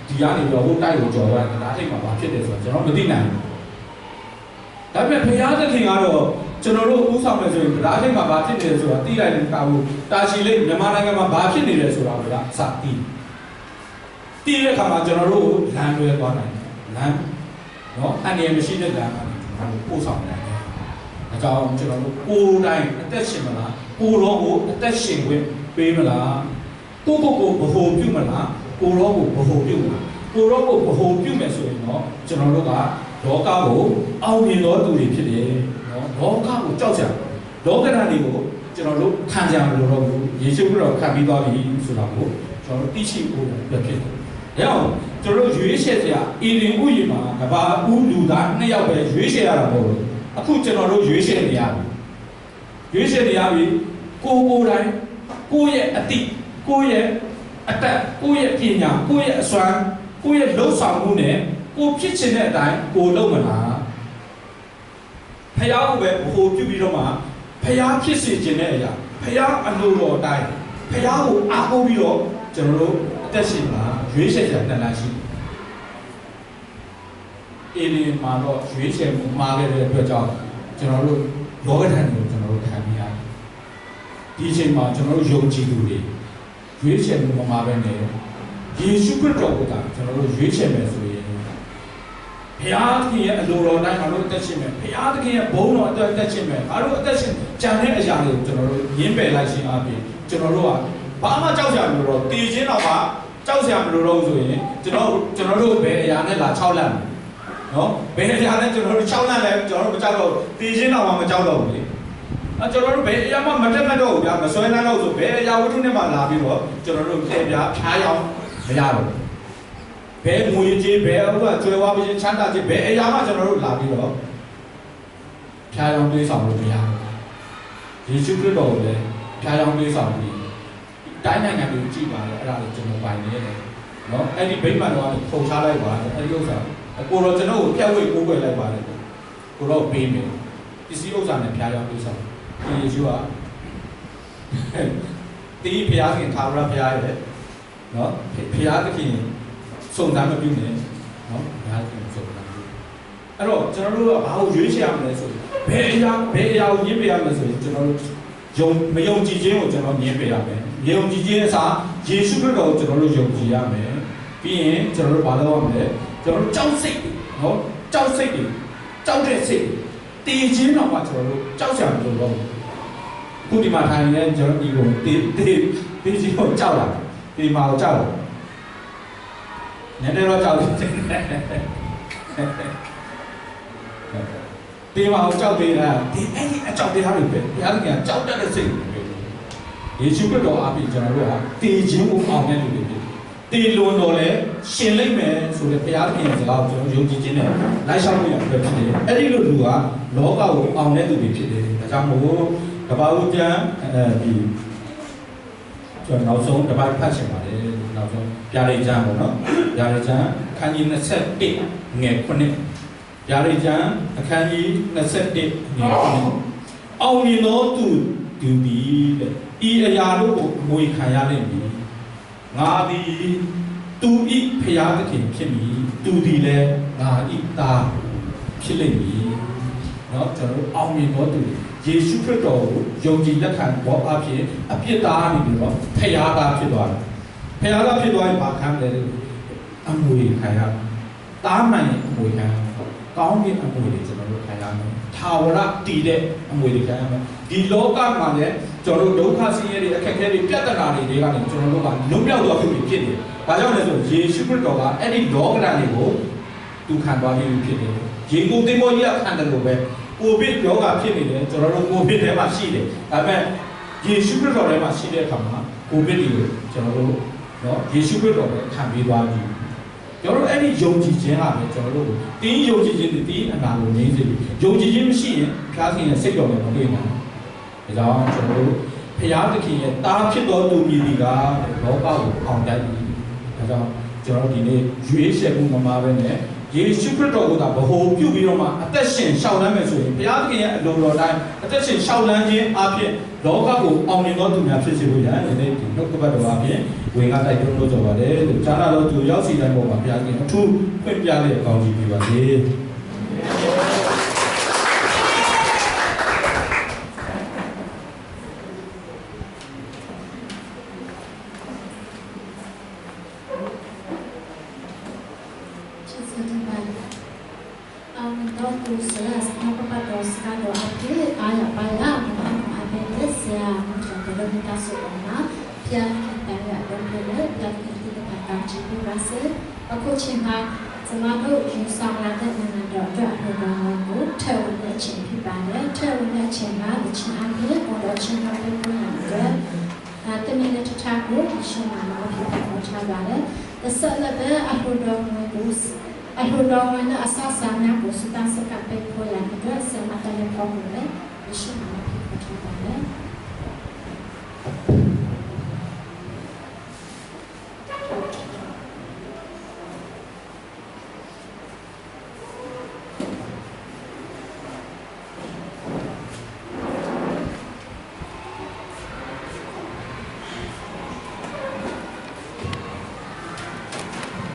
ဒီကနေတော့ဟိုတိုက်ကိုကြော်သွားတယ်ဒါထိတ်မှာဘာဖြစ်တယ်ဆိုတော့ကျွန်တော်မသိနိုင်ဘူး။ဒါပေမဲ့ဘုရားသခင်ကတော့ကျွန်တော်တို့ဥဆောင်မယ်ဆိုရင်ဒါထိတ်မှာဘာဖြစ်နေလဲဆိုတာသိလိုက်တဲ့ကာဘူးတာချီလေးမြန်မာနိုင်ငံမှာဘာဖြစ်နေလဲဆိုတာကစသိတဲ့အခါမှာကျွန်တော်တို့လမ်းလွဲသွားနိုင်တယ်လမ်းနော်အန္တရာယ်မရှိတဲ့လမ်းမှာကျွန်တော်တို့ပို့ဆောင်နိုင်တယ်အကြောင်းကျွန်တော်တို့ကိုယ်တိုင်အသက်ရှင်မလားကိုယ်တော်ကိုအသက်ရှင်ခွင့်ပေးမလားကိုဗဟိုပြုမလားကိုယ်တော်ကိုဗဟိုပြုမလားကိုယ်တော်ကိုဗဟိုပြုမယ်ဆိုရင်တော့ကျွန်တော်တို့ကလောကကိုအောင်မြင်တော်သူတွေဖြစ်တယ်နော်လောကကိုကြောက်ကြလောကဓာတ်တွေကိုကျွန်တော်တို့ခံကြမလို့တော့ယေရှုခရစ်တော်ခံပြီးသွားပြီဆိုတာကိုကျွန်တော်တို့သိရှိဖို့ပဲဖြစ်တယ်။ဒါကြောင့်ကျွန်တော်တို့ရွေးချယ်စရာအီလင်ဥယျာဉ်မှာကဘာဦးလူသား2ယောက်ပဲရွေးချယ်ရတာပေါ့။အခုကျွန်တော်တို့ရွေးချယ်နေရပြီ။ရွေးချယ်နေရပြီကိုယ်တိုင်းကိုယ့်ရဲ့အတိကိုယ့်ရဲ့အတက်ကိုယ့်ရဲ့ပညာကိုယ့်ရဲ့အစွမ်းကိုယ့်ရဲ့လှုပ်ဆောင်မှုနဲ့ကိုဖြစ်ချင်တဲ့အတိုင်းကိုလုပ်မလားဖျားကိုပဲဟိုပြုပြီးတော့မှဖျားဖြစ်စေခြင်းတဲ့အရာဖျားအလိုတော်အတိုင်းဖျားကိုအားကိုးပြီးတော့ကျွန်တော်တို့အသက်ရှင်မှာရွေးချယ်ကြတဲ့လမ်းရှိအေလီမှာတော့ရွေးချယ်မှုမှားခဲ့တဲ့အတွက်ကြောင့်ကျွန်တော်တို့လောကဓာတ်ကိုကျွန်တော်တို့ခံရဒီအချိန်မှာကျွန်တော်တို့ယုံကြည်သူတွေရွေးချယ်မှုမမှားပဲနဲ့ယေရှုခရစ်တော်ကိုကျွန်တော်တို့ရွေးချယ်မယ်ဆိုရင်ဘုရားသခင်ရဲ့အလိုတော်တိုင်းငါတို့အသက်ရှင်မယ်ဘုရားသခင်ရဲ့ဘုန်းတော်အတွက်အသက်ရှင်မယ်ငါတို့အသက်ရှင်ကြံတဲ့အရာတွေကိုကျွန်တော်တို့ရင်းပယ်လိုက်ခြင်းအပြင်ကျွန်တော်တို့ကဘာမှကြောက်ကြမလို့တော့တည်ခြင်းတော့မှကြောက်ကြမလို့တော့ဆိုရင်ကျွန်တော်တို့ဘယ်အရာနဲ့လာ6လန့်နော်ဘယ်အရာနဲ့ကျွန်တော်တို့6လန့်လဲကျွန်တော်တို့မကြောက်တော့တည်ခြင်းတော့မှမကြောက်တော့ဘူးလေကျွန်တော်တို့ဘယ်အရာမှမတက်မတော့ဘူးဗျာမဆွဲလန်းတော့ဆိုဘယ်အရာဝတ္ထုနဲ့မှလာပြီးတော့ကျွန်တော်တို့တဲ့ပြားဖြားရောင်းမရတော့ဘယ်ငွေကြေးဘယ်ဥပ္ပကျွဲဝါပချင်းချမ်းသာခြင်းဘယ်အရာမှကျွန်တော်တို့လာပြီးတော့ဖြားရောင်းတွေးဆောင်လို့မရဘူးယေရှုခရစ်တော်ကိုလည်းဖြားရောင်းတွေးဆောင်ပြီးတိုင်းနိုင်ငံတွေကြည့်ပါလေအဲ့ဒါကိုကျွန်တော်ပိုင်နေတယ်နော်အဲ့ဒီဗိမာန်တော်ကပုံချလိုက်ပါအဲ့ဒီဥစ္စာကိုတော့ကျွန်တော်ကိုပြတ်ဝိတ်ကိုးကွယ်လိုက်ပါလေကိုတော့ပေးမယ်ပစ္စည်းဥစ္စာနဲ့ဖြားရောင်းတွေးဆောင်ဒီယေရှုကတီးဘုရားခင်သာရဘုရားရဲ့နော်ဘုရားသခင်စုံစမ်းမပြုနဲ့နော်ဘုရားသခင်စုံစမ်းပြုအဲ့တော့ကျွန်တော်တို့ကဘာကိုရွေးချယ်ရမလဲဆိုရင်ဘယ်အရာကိုညှင်းပယ်ရမလဲဆိုရင်ကျွန်တော်တို့မယုံကြည်ခြင်းကိုကျွန်တော်ညှင်းပယ်ရမယ်ယုံကြည်ခြင်းအစားယေရှုခရစ်တော်ကိုကျွန်တော်တို့ယုံကြည်ရမယ်ပြီးရင်ကျွန်တော်တို့ဘာလုပ်ရမလဲကျွန်တော်တို့ကြောက်စိတ်နော်ကြောက်စိတ်တွေကြောက်တဲ့စိတ်တည်ခြင်းတော့မှကျွန်တော်တို့ကြောက်ကြမလို့တော့ခုဒီမှာထိုင်နေကျွန်တော်ဒီကိုတည်ခြင်းကိုကြောက်လာဒီမှာကိုကြောက်လာနည်းနည်းတော့ကြောက်တယ်ဒီမှာကိုကြောက်နေတာဒီအဲ့ဒီအကြောက်တရားတွေပဲဘုရားသခင်ကြောက်တတ်တဲ့စိတ်တွေပဲယေရှုခရစ်တော်အပြင်ကျွန်တော်တို့ဟာတည်ခြင်းကိုအောင်တဲ့လူတွေဖြစ်တည်လွန်တော်လဲရှင်လိမ့်မယ်ဆိုတဲ့ဘုရားသခင်ရဲ့စကားကိုကျွန်တော်ယုံကြည်ခြင်းနဲ့လိုက်ရှောက်လို့ရဖြစ်တယ်အဲ့ဒီလိုလူကလောကကိုအောင်တဲ့သူတွေဖြစ်တယ်ဒါကြောင့်မို့ကပ္ပဦးကျမ်းဒီကျွန်တော်နောက်ဆုံးတစ်ပိုက်ဖတ်ချင်ပါတယ်နောက်ဆုံးဗျာဒိတ်ကျမ်းပေါ့နော်ဗျာဒိတ်ကျမ်းအခန်းကြီး21ငယ်9ဗျာဒိတ်ကျမ်းအခန်းကြီး21ငယ်9အောင်မြင်သောသူသည်တဲ့ဤအရာတို့ကိုအမွေခံရလိမ့်မည်ငါသည်သူဤဖျားသခင်ဖြစ်မည်သူသည်လည်းငါဤသားဖြစ်လိမ့်မည်เนาะကျွန်တော်အောင်မြင်သောသူယ ယေရှုခရစ်တော်ကိုယုံကြည်လက်ခံဘောအဖြစ်အပြစ်သားနေပြီးတော့ဖခင်ကဖြစ်သွားတယ်ဖခင်ကဖြစ်သွားရင်ဘာခံလဲအမွေခံရတားမှန်ရင်အမွေခံရကောင်းတဲ့အမွေတွေကျွန်တော်တို့ခံရမယ်ထာဝရတည်တဲ့အမွေတွေခံရမယ်ဒီလောကမှာလည်းကျွန်တော်တို့ဒုက္ခဆင်းရဲတွေအခက်အခဲတွေပြဿနာတွေကနေကျွန်တော်တို့ကလွတ်မြောက်သွားပြီဖြစ်တယ်။ဘာကြောင့်လဲဆိုယေရှုခရစ်တော်ကအဲ့ဒီလောကဓာတ်တွေကိုသူခံသွားပြီဖြစ်တယ်။ယေကိုသင်္ဘောကြီးကခံတယ်လို့ပဲကိုဗစ်ယောဂဖြစ်နေတယ်ကျွန်တော်တို့ကိုဗစ်ထဲမှာရှိတယ်။ဒါပေမဲ့ယေရှုခရစ်တော်ထဲမှာရှိတဲ့အခါမှာကိုဗစ်တွေကိုကျွန်တော်တို့နော်ယေရှုခရစ်တော်ပဲခံပေးသွားပြီ။ကျွန်တော်တို့အဲ့ဒီယုံကြည်ခြင်းဟာပဲကျွန်တော်တို့တင်းယုံကြည်ခြင်းတင်းအနာကိုနေစေပြီ။ယုံကြည်ခြင်းမရှိရင်ဖျားခင်ရဲ့စိတ်တော်လည်းမတွေ့နိုင်ဘူး။ဒါကြောင့်ကျွန်တော်တို့ဖျားသခင်ရဲ့တားဖြစ်တော်သူမြည်ဒီကလောကကိုအောင်တတ်ပြီ။ဒါကြောင့်ကျွန်တော်ဒီနေ့ရွေးချယ်မှုမမှားပဲနဲ့ယေရှုခရစ်တော်ကိုသာဗဟိုပြုပြီးတော့မှအသက်ရှင်ရှောက်လန်းမယ်ဆိုရင်ဘုရားသခင်ရဲ့အလိုတော်တိုင်းအသက်ရှင်ရှောက်လန်းခြင်းအပြင်လောကကိုအောင်မြင်သောသူများဖြစ်စေဖို့ရန်ဒီနေ့ဒီနှုတ်ကပတ်တော်အပြင်ဝင်ကတိုက်တွန်းလို့ဆိုပါတယ်လို့ကြားနာတော်သူရောက်စီတိုင်းပေါ်မှာဘုရားသခင်အထူးဖွင့်ပြတဲ့အကောင်းကြီးပြပါစေ။အခုချိန်မှာကျမတို့ယူဆောင်လာတဲ့နိုင်ငံတော်အတွက်အလို့တော်ကိုထည့်ဝင်တဲ့အချိန်ဖြစ်ပါတယ်။ထည့်ဝင်တဲ့အချိန်မှာဒီချိန်အပြင်ပေါ်တော့ချိန်မှာပြပွင့်လာတဲ့တမင်နဲ့ထားကိုရှင်းလာမှာဖြစ်ပေါ်ချပါတယ်။ဒါဆက်လက်တဲ့အလို့တော်ကိုအလို့တော်ဝင်အဆဆာနာကိုစတန်စကပ်ပေးပေါ်လာတဲ့ဆက်မတလည်းပေါ်လို့ရှင်းလာမှာဖြစ်ပေါ်ချပါတယ်။